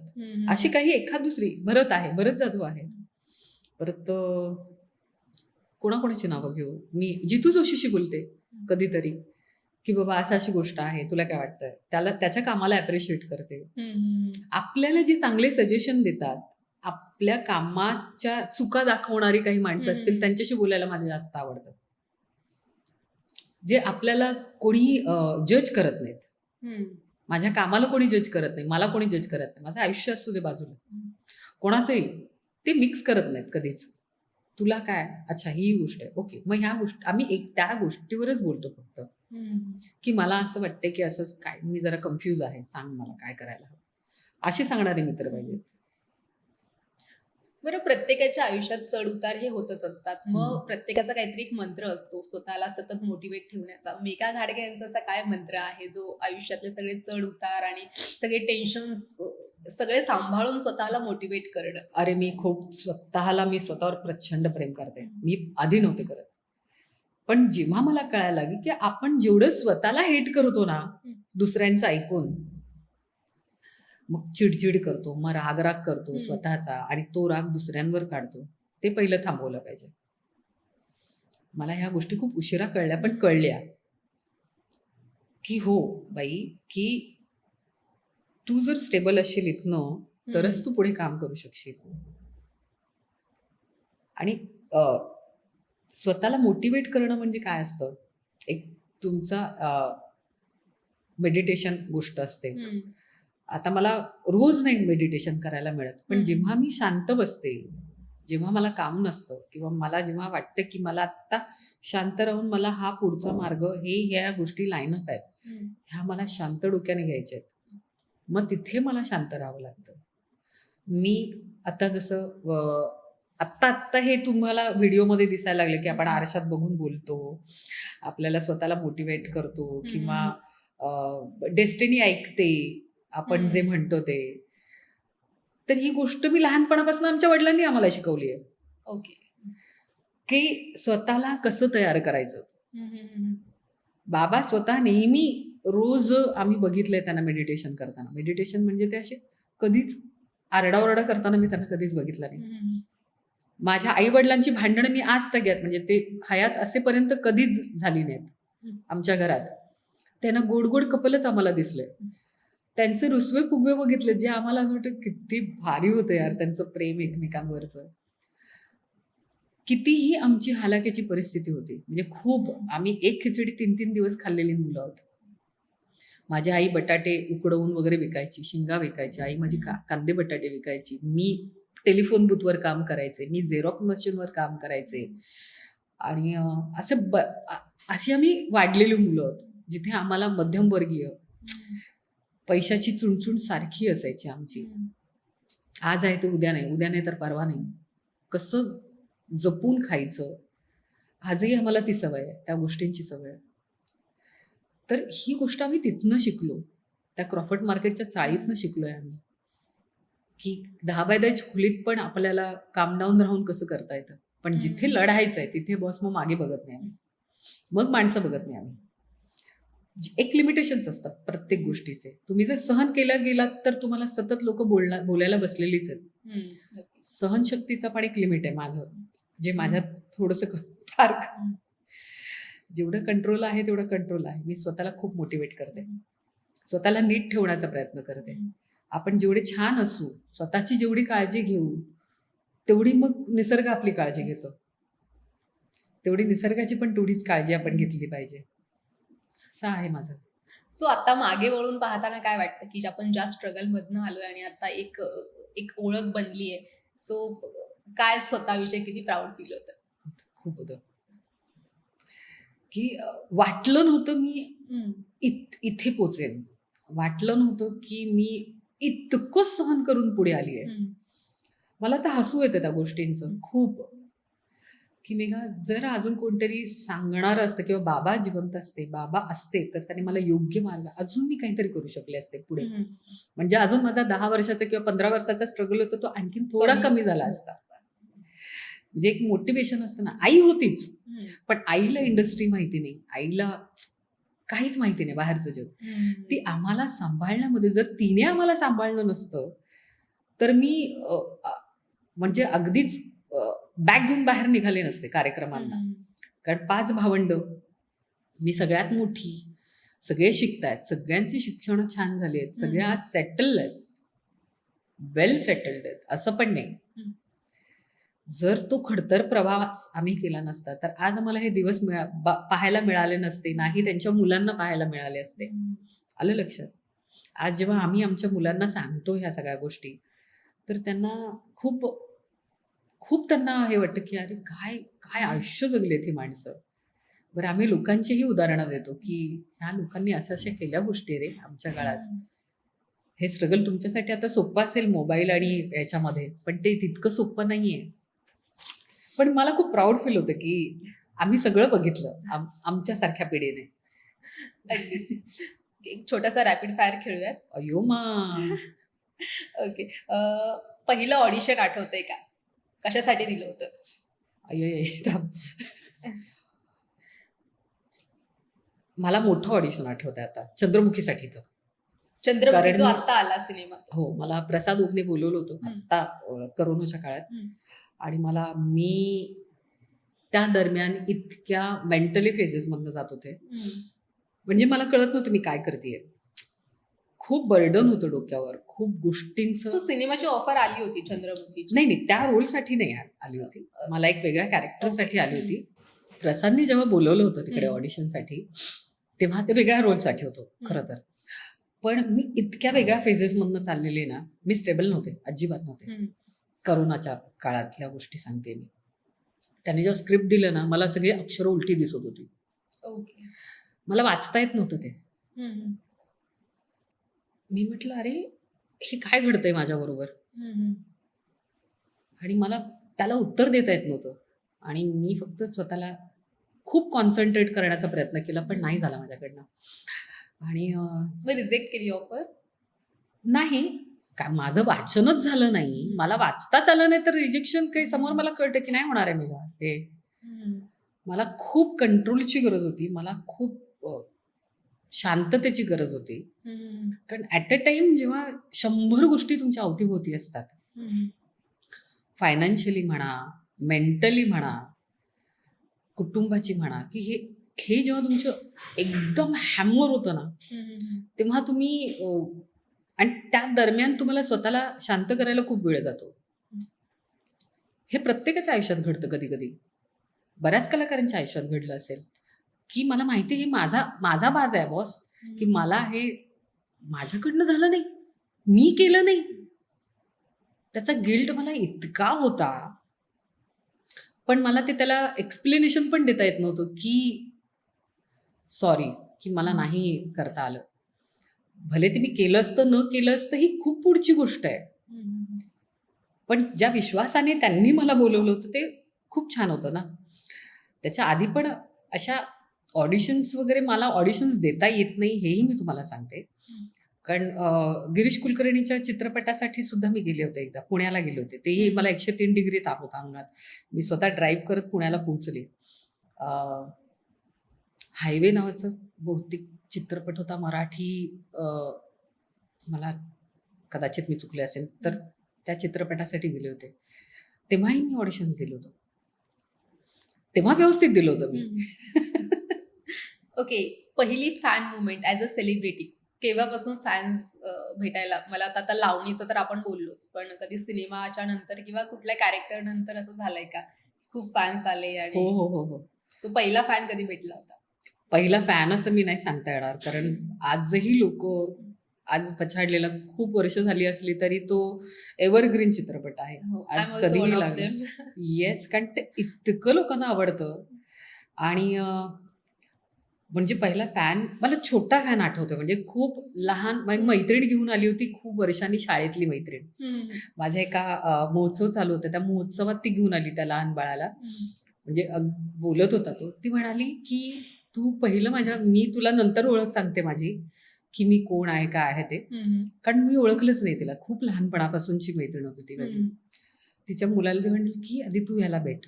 अशी काही एखाद दुसरी भरत आहे, भरत जाधव आहे. परत कोणाकोणाची नावं घेऊ? मी जितू जोशीशी बोलते कधीतरी, की बाबा अशी गोष्ट आहे, तुला काय वाटतंय? त्याच्या कामाला ॲप्रिशिएट करते. आपल्याला जे चांगले सजेशन देतात, आपल्या कामाच्या चुका दाखवणारी काही माणसं असतील, त्यांच्याशी बोलायला मला जास्त आवडतं. जे आपल्याला कोणी जज करत नाहीत. माझ्या कामाला कोणी जज करत नाही, मला कोणी जज करत नाही. माझं आयुष्य असू दे बाजूला. कोणाचंही. ते मिक्स करत नाहीत कधीच. तुला काय? अच्छा ही गोष्ट आहे. ओके. मग ह्या गोष्टी आम्ही त्या गोष्टीवरच बोलतो फक्त. की मला असं वाटतंय की असं काय मी जरा कन्फ्यूज आहे. सांग मला काय करायला हवं. असे सांगणारे मित्र पाहिजेत. बरं, प्रत्येकाच्या आयुष्यात चढ उतार हे होतच असतात. मग प्रत्येकाचा काहीतरी एक मंत्र असतो स्वतःला सतत मोटिवेट ठेवण्याचा. मेघा घाडगे यांचा असा काय मंत्र आहे जो आयुष्यातले सगळे चढ उतार आणि सगळे टेन्शन्स सगळे सांभाळून स्वतःला मोटिवेट करणं? अरे मी स्वतःवर प्रचंड प्रेम करते. मी आधी नव्हते करत. पण जेव्हा मला कळायला लागलं की आपण जेवढं स्वतःला हेट करतो ना, दुसऱ्यांचं ऐकून, मग चिडचिड करतो, मग राग करतो स्वतःचा आणि तो राग दुसऱ्यांवर काढतो. ते पहिलं थांबवलं पाहिजे. मला ह्या गोष्टी खूप उशिरा कळल्या, पण कळल्या. की हो बाई, की तू जर स्टेबल असशील इथनं, तरच तू पुढे काम करू शकशील. आणि स्वतःला मोटिवेट करणं म्हणजे काय असतं? एक तुमचा मेडिटेशन गोष्ट असते. आता मला रोज नाही मेडिटेशन करायला मिळत, पण जेव्हा मी शांत बसते, जेव्हा मला काम नसतं किंवा मला जेव्हा वाटतं की मला आत्ता शांत राहून मला हा पुढचा मार्ग ह्या गोष्टी लाईन अप आहेत, ह्या मला शांत डोक्याने घ्यायच्या आहेत, मग तिथे मला शांत राहावं लागतं. मी आता जसं आत्ता हे तुम्हाला व्हिडिओमध्ये दिसायला लागले की आपण आरशात बघून बोलतो, आपल्याला स्वतःला मोटिवेट करतो किंवा डेस्टिनी ऐकते आपण जे म्हणतो ते. तर ही गोष्ट मी लहानपणापासून आमच्या वडिलांनी आम्हाला शिकवली आहे. ओके. की स्वतःला कसं तयार करायचं. बाबा स्वतः नेहमी रोज आम्ही बघितलंय त्यांना मेडिटेशन करताना. मेडिटेशन म्हणजे ते असे कधीच आरडाओरडा करताना मी त्यांना कधीच बघितलं नाही. माझ्या आई वडिलांची भांडणं मी आज तग्यात म्हणजे ते हयात असेपर्यंत कधीच झाली नाहीत आमच्या घरात. त्यांना गोड गोड कपलच आम्हाला दिसलंय. त्यांचे रुसवे फुगवे बघितले जे आम्हाला असं वाटतं किती भारी होतं यार त्यांचं प्रेम एकमेकांवरचं. कितीही आमची हालाकीची परिस्थिती होती. म्हणजे खूप आम्ही एक खिचडी 3-3 दिवस खाल्लेली मुलं आहोत. माझी आई बटाटे उकडवून वगैरे विकायची, शेंगा विकायची. आई माझी कांदे बटाटे विकायची. मी टेलिफोन बूथवर काम करायचे, मी झेरॉक्स मशीनवर काम करायचे आणि अशी आम्ही वाढलेली मुलं आहोत, जिथे आम्हाला मध्यमवर्गीय पैशाची चुणचुण सारखी असायची आमची. आज आहे तर उद्या नाही, उद्या नाही तर परवा नाही. कसं जपून खायचं, आजही आम्हाला ती सवय आहे, त्या गोष्टींची सवय आहे. तर ही गोष्ट आम्ही तिथनं शिकलो, त्या क्रॉफर्ड मार्केटच्या चाळीतनं शिकलोय आम्ही, की 10 बाय 10 खोलीत पण आपल्याला काम डाऊन राहून कसं करता येतं. पण जिथे लढायचं आहे तिथे बॉस मग मागे बघत नाही आम्ही, मग माणसं बघत नाही आम्ही. एक लिमिटेशन्स असतात प्रत्येक गोष्टीचे. तुम्ही जर सहन केल्या गेलात तर तुम्हाला सतत लोक बोलायला बसलेलीच आहेत. सहनशक्तीचा पण एक लिमिट आहे माझं, जे माझ्यात थोडंसं फार जेवढं कंट्रोल आहे तेवढं कंट्रोल आहे. मी स्वतःला खूप मोटिवेट करते, स्वतःला नीट ठेवण्याचा प्रयत्न करते. आपण जेवढे छान असू, स्वतःची जेवढी काळजी घेऊ, तेवढी मग निसर्ग आपली काळजी घेतो. तेवढी निसर्गाची पण तेवढीच काळजी आपण घेतली पाहिजे. असं आहे माझं. सो आता मागे वळून पाहताना काय वाटतं, की आपण ज्या स्ट्रगल मधनं आलोय आणि आता एक ओळख बनली आहे, सो काय स्वतःविषयी किती प्राऊड फील होतं? खूप होतं की वाटलं नव्हतं मी इथे पोचेन, वाटलं नव्हतं की मी इतकं सहन करून पुढे आली आहे. मला तर हसू येतं त्या गोष्टींचं खूप, की मेघा जर अजून कोणतरी सांगणार असतं किंवा बाबा जिवंत असते, बाबा असते तर त्याने मला योग्य मार्ग अजून मी काहीतरी करू शकले असते पुढे. म्हणजे अजून माझा 10 वर्षाचा किंवा 15 वर्षाचा स्ट्रगल होता तो आणखीन थोडा कमी झाला असता. म्हणजे एक मोटिवेशन असतं ना. आई होतीच, पण आईला इंडस्ट्री माहिती नाही, आईला काहीच माहिती नाही बाहेरचं जग. ती आम्हाला सांभाळण्यामध्ये जर तिने आम्हाला सांभाळलं नसतं तर मी म्हणजे अगदीच बॅग घेऊन बाहेर निघाले नसते कार्यक्रमांना. कारण 5 भावंड, मी सगळ्यात मोठी, सगळे शिकतायत, सगळ्यांची शिक्षण छान झाली आहेत, सगळे आज सेटल आहेत, वेल सेटल्ड आहेत, असं पण नाही. जर तो खडतर प्रवास आम्ही केला नसता तर आज आम्हाला हे दिवस पाहायला मिळाले नसते, नाही त्यांच्या मुलांना पाहायला मिळाले असते. आलं लक्षात? आज जेव्हा आम्ही आमच्या मुलांना सांगतो ह्या सगळ्या गोष्टी तर त्यांना खूप खूप त्यांना हे वाटतं की अरे काय काय आयुष्य जगलेत ही माणसं. बरं आम्ही लोकांचीही उदाहरणं देतो की ह्या लोकांनी अशा केल्या गोष्टी रे आमच्या काळात. हे स्ट्रगल तुमच्यासाठी आता सोपं असेल मोबाईल आणि याच्यामध्ये, पण ते तितकं सोपं नाहीये. पण मला खूप प्राऊड फील होतं की आम्ही सगळं बघितलं आमच्यासारख्या पिढीने. अगदीच. एक छोटासा रॅपिड फायर खेळूयात. अयो मा. ओके. पहिलं ऑडिशन आठवतंय का? कशासाठी दिलं होतं? थांब. मला मोठं ऑडिशन आठवतंय आता, चंद्रमुखीसाठीचं. चंद्रमुखी जो कारण आता आला सिनेमा. हो, मला प्रसाद ओकने बोलवलं होतं आता करोनाच्या काळात. आणि मी त्या दरम्यान इतक्या मेंटली फेजेस मधनं जात होते, म्हणजे मला कळत नव्हतं मी काय करतेय. खूप बर्डन होतं डोक्यावर, खूप गोष्टींचं. सिनेमाची ऑफर आली होती चंद्रमुखीची? नाही, त्या रोलसाठी नाही आली होती, मला एक वेगळ्या कॅरेक्टरसाठी आली होती. प्रसादनी जेव्हा बोलवलं होतं तिकडे ऑडिशनसाठी तेव्हा ते वेगळ्या रोलसाठी होतं खरं तर. पण मी इतक्या वेगळ्या फेजेस मधनं चाललेले ना, मी स्टेबल नव्हते, अजिबात नव्हते. करोनाच्या काळातल्या गोष्टी सांगते मी. त्याने जेव्हा स्क्रिप्ट दिलं ना, मला सगळी अक्षरं उलटी दिसत होती. मला वाचता येत नव्हतं ते. मी म्हटलं अरे हे काय घडतंय माझ्याबरोबर, आणि मला त्याला उत्तर देता येत नव्हतं. आणि मी फक्त स्वतःला खूप कॉन्सन्ट्रेट करण्याचा प्रयत्न केला, पण नाही झाला माझ्याकडनं. आणि रिजेक्ट केली ऑफर? नाही, काय माझं वाचनच झालं नाही, मला वाचताच आलं नाही तर रिजेक्शन काही. समोर मला कळतं की नाही होणार आहे मेघा हे. मला खूप कंट्रोलची गरज होती, मला खूप शांततेची गरज होती. कारण ॲट अ टाइम जेव्हा 100 गोष्टी तुमच्या अवतीभोवती असतात, फायनान्शियली म्हणा, मेंटली म्हणा, कुटुंबाची म्हणा, की हे जेव्हा तुमचं एकदम हॅमर होतं ना, तेव्हा तुम्ही आणि त्या दरम्यान तुम्हाला स्वतःला शांत करायला खूप वेळ जातो. हे प्रत्येकाच्या आयुष्यात घडतं कधी कधी, बऱ्याच कलाकारांच्या आयुष्यात घडलं असेल की मला माहिती हे माझा बाज आहे बॉस, की मला हे माझ्याकडनं झालं नाही, मी केलं नाही, त्याचा गिल्ट मला इतका होता, पण मला ते त्याला एक्सप्लेनेशन पण देता येत नव्हतं, की सॉरी, की मला नाही करता आलं. भले ते मी केलं असतं, न केलं असतं ही खूप पुढची गोष्ट आहे. पण ज्या विश्वासाने त्यांनी मला बोलवलं होतं ते खूप छान होतं ना. त्याच्या आधी पण अशा ऑडिशन्स वगैरे मला ऑडिशन्स देता येत नाही हेही मी तुम्हाला सांगते. कारण गिरीश कुलकर्णीच्या चित्रपटासाठी सुद्धा मी गेले होते एकदा. पुण्याला गेले होते. तेही मला 103 डिग्री ताप होता अंगात. मी स्वतः ड्राईव्ह करत पुण्याला पोहोचले. हायवे नावाचं बहुतेक चित्रपट होता मराठी. मला कदाचित मी चुकले असेल तर त्या चित्रपटासाठी गेले होते. तेव्हाही मी ऑडिशन्स दिलं होतं. तेव्हा व्यवस्थित दिलं होतं मी. ओके. पहिली fan movement as a celebrity केव्हापासून फॅन्स भेटायला? मला आता लावणीचं तर आपण बोललोच, पण कधी सिनेमाच्या नंतर किंवा कुठल्या कॅरेक्टर नंतर असं झालंय का? खूप फॅन्स आले हो, आणि हो, हो, हो. सो पहिला फॅन कधी भेटला होता? पहिला फॅन असं मी नाही सांगता येणार. कारण आजही लोकं आज पछाडलेला खूप वर्ष झाली असली तरी तो एव्हरग्रीन चित्रपट आहे. हो. आय आज एम ऑल्सो वन कधीही ऑफ लागला. देम. येस, कारण ते इतकं लोकांना आवडतं. आणि म्हणजे पहिला फॅन मला छोटा फॅन आठवतोय. म्हणजे खूप लहान माझी मैत्रीण घेऊन आली होती खूप वर्षांनी शाळेतली मैत्रीण. माझ्या एका महोत्सव चालू होता. त्या महोत्सवात ती घेऊन आली त्या लहान बाळाला. म्हणजे बोलत होता तो. ती म्हणाली, की "तू पहिलं मी तुला नंतर ओळख सांगते माझी, की मी कोण आहे, काय आहे ते." कारण मी ओळखलंच नाही तिला. खूप लहानपणापासूनची मैत्रीण होती ती माझी. तिच्या मुलाला ती म्हणली, की "आधी तू ह्याला भेट."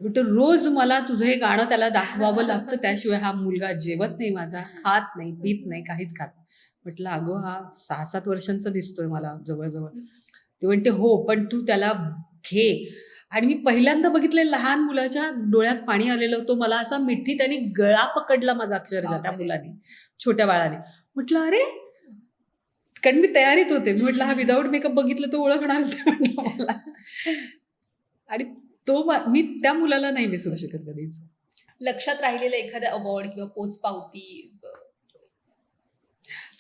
म्हटलं, "रोज मला तुझं हे गाणं त्याला दाखवावं लागतं, त्याशिवाय हा मुलगा जेवत नाही माझा, खात नाही, पीत नाही, काहीच खात नाही." म्हटलं, "अगं हा 6-7 वर्षांचा दिसतोय मला जवळ-जवळ." ती म्हणते, "हो, पण तू त्याला घे." आणि मी पहिल्यांदा बघितले लहान मुलाच्या डोळ्यात पाणी आलेलं होतं. मला असा मिठी त्याने गळा पकडला माझा अक्षरशः त्या बापरे! मुलाने, छोट्या बाळाने. म्हटलं, "अरे!" कारण मी तयारीत होते. मी म्हटलं, "हा विदाऊट मेकअप बघितलं तर ओळखणारच नाही," म्हटलं मला. आणि मी त्या मुलाला नाही विसरू शकत कधीच. लक्षात राहिलेलं एखादं अवॉर्ड किंवा पोचपावती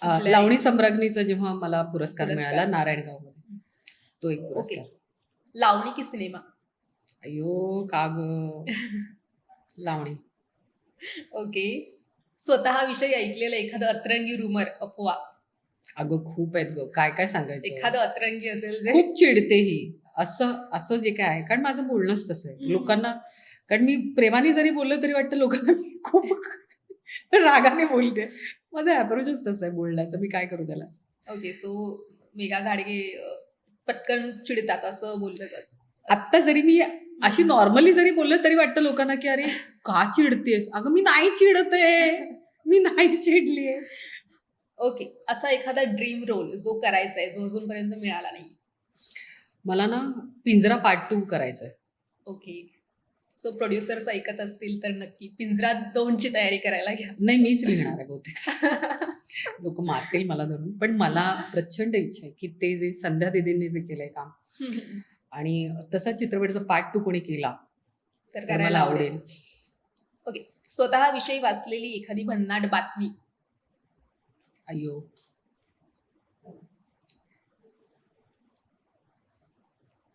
कुठल्या लावणी सम्राज्ञीचा जेव्हा मला पुरस्कार पुरस्कार? मिळाला नारायणगावमध्ये, तो एक ओके. पुरस्कार. लावणी की सिनेमा? अय्यो! का गं? लावणी. ओके. स्वतःविषयी ऐकलेलं एखादं अतरंगी रुमर, अफवा, अगं खूप आहेत गं. काय-काय सांगायचं? एखादं अतरंगी असेल जे खूप चिडते ही. असं असं जे काय आहे, कारण माझं बोलणंच तसं आहे. लोकांना कारण मी प्रेमाने जरी बोललं तरी वाटतं लोकांना मी खूप रागाने बोलते. माझा अप्रोचच तसा आहे बोलण्याचा. मी काय करू त्याला? ओके. सो मेघा घाडगे पटकन चिडतात असं बोललं जातं. आत्ता जरी मी अशी नॉर्मली जरी बोललं तरी वाटतं लोकांना, की "अरे का चिडतेस?" अगं मी नाही चिडत आहे. मी नाही चिडलीये. ओके. असा एखादा ड्रीम रोल जो करायचा आहे, जो अजूनपर्यंत मिळाला नाही. मला ना पिंजरा पार्ट 2 करायचा आहे. ओके. सो प्रोड्युसर्स ऐकत असतील तर नक्की पिंजरा 2 ची तयारी करायला घ्या. नाही मीच लिहिणार आहे बहुतेक. लोकं मारतील मला धरून. पण मला प्रचंड इच्छा आहे, की ते जे संध्या दीदींनी जे केलंय काम आणि तसा चित्रपटाचा पार्ट 2 कोणी केला, तर तर करायला मला आवडेल. आवडेल. ओके. स्वतःविषयी वाचलेली एखादी भन्नाट बातमी. अय्यो!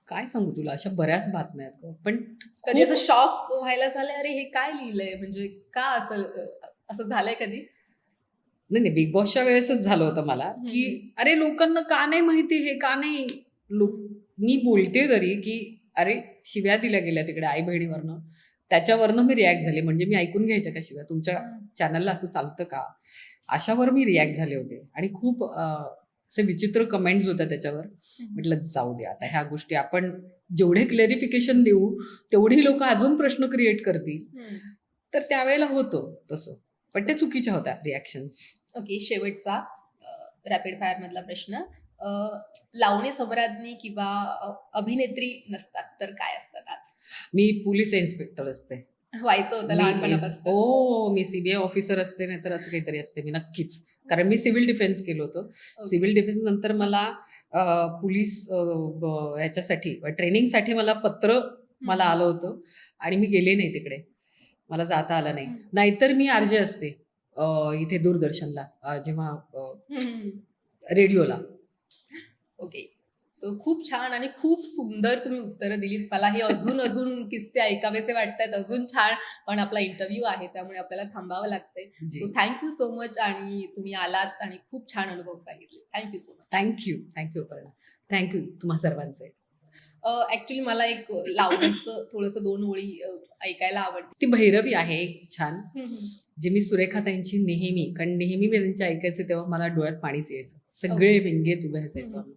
काय सांगू तुला अशा बऱ्याच बातम्या आहेत गं. पण कधी असं खूप शॉक व्हायला झालंय, "अरे हे काय लिहिलंय?" म्हणजे का असं असं झालंय कधी? नाही, नाही. बिग बॉसच्या वेळेसच झालं होतं मला, की अरे लोकांना का नाही माहिती हे का नाही मी बोलते तरी, की अरे शिव्या दिल्या गेल्या तिकडे आई-बहिणीवरनं. त्याच्यावरनं मी रिएक्ट झाले. म्हणजे मी ऐकून घ्यायच्या का शिव्या? तुमच्या चॅनलला असं चालतं का? अशावर मी रिएक्ट झाले होते आणि खूप असे विचित्र कमेंट्स होत्या त्याच्यावर. म्हटलं जाऊ दे आता ह्या गोष्टी आपण जेवढे क्लेरिफिकेशन देऊ, तेवढी लोकं अजून प्रश्न क्रिएट करतील. तर त्यावेळेला होतं तसं. पण ते चुकीच्या होत्या रिएक्शन्स. ओके. शेवटचा रॅपिड फायर मधला प्रश्न. अ, लावणी सम्राज्ञी किंवा अभिनेत्री नसतात तर काय असतात आज? मी पोलीस इन्स्पेक्टर असते. व्हायचं होतं मी लहानपणापासून. मी सीबीआय ऑफिसर असते, नाहीतर असं काहीतरी असते मी नक्कीच. कारण मी सिव्हिल डिफेन्स केलं होतं. ओके. सिव्हिल डिफेन्स नंतर मला पोलीस ह्याच्यासाठी ट्रेनिंगसाठी मला आलं होतं आणि मी गेले नाही तिकडे. मला जाता आलं नाही. नाहीतर मी आरजे असते इथे दूरदर्शनला जेव्हा रेडिओला. ओके. सो खूप छान आणि खूप सुंदर तुम्ही उत्तरं दिलीत. मला हे अजून अजून किस्से ऐकावेसे वाटतात, अजून छान. पण आपला इंटरव्ह्यू आहे त्यामुळे आपल्याला थांबावं लागतंय. जी. So thank you so much आणि तुम्ही आलात आणि खूप छान अनुभव सांगितले. Thank you so much. Thank you Aparna. Thank you तुम्हा सर्वांचे. ऍक्च्युली मला एक लावण्याचं थोडंसं 2 ओळी ऐकायला आवडते. ती भैरवी आहे एक छान, हं, हं. जे मी सुरेखाताईंची नेहमी, कारण नेहमी मी त्यांची ऐकायचे तेव्हा मला डोळ्यात पाणीच यायचं. सगळे व्यंग्येत उभे असायचो आम्ही.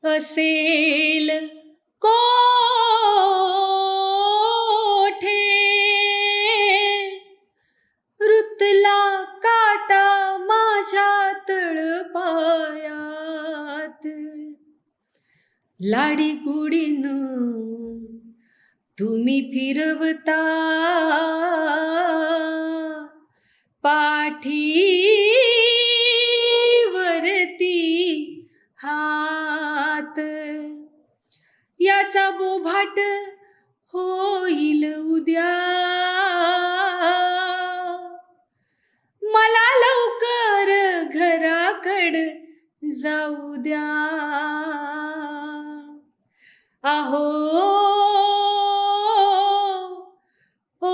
असेल कोठे रुतला काटा माझ्या तळपायात, लाडी गुडीनं तुम्ही फिरवता पाठीवरती हात, याचा बोभाट होईल उद्या, मला लवकर घराकड जाऊ द्या. आहो ओ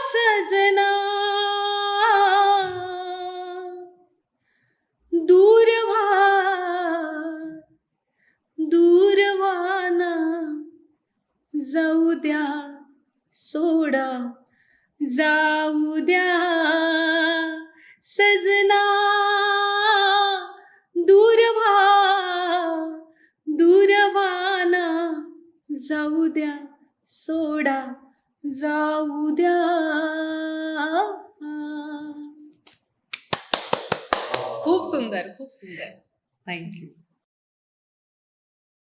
सजना, दूरवाना जाऊ द्या, सोडा जाऊ द्या सजना, दूरवाना जाऊ द्या, सोडा जाऊ द्या. खूप सुंदर, खूप सुंदर. थँक्यू.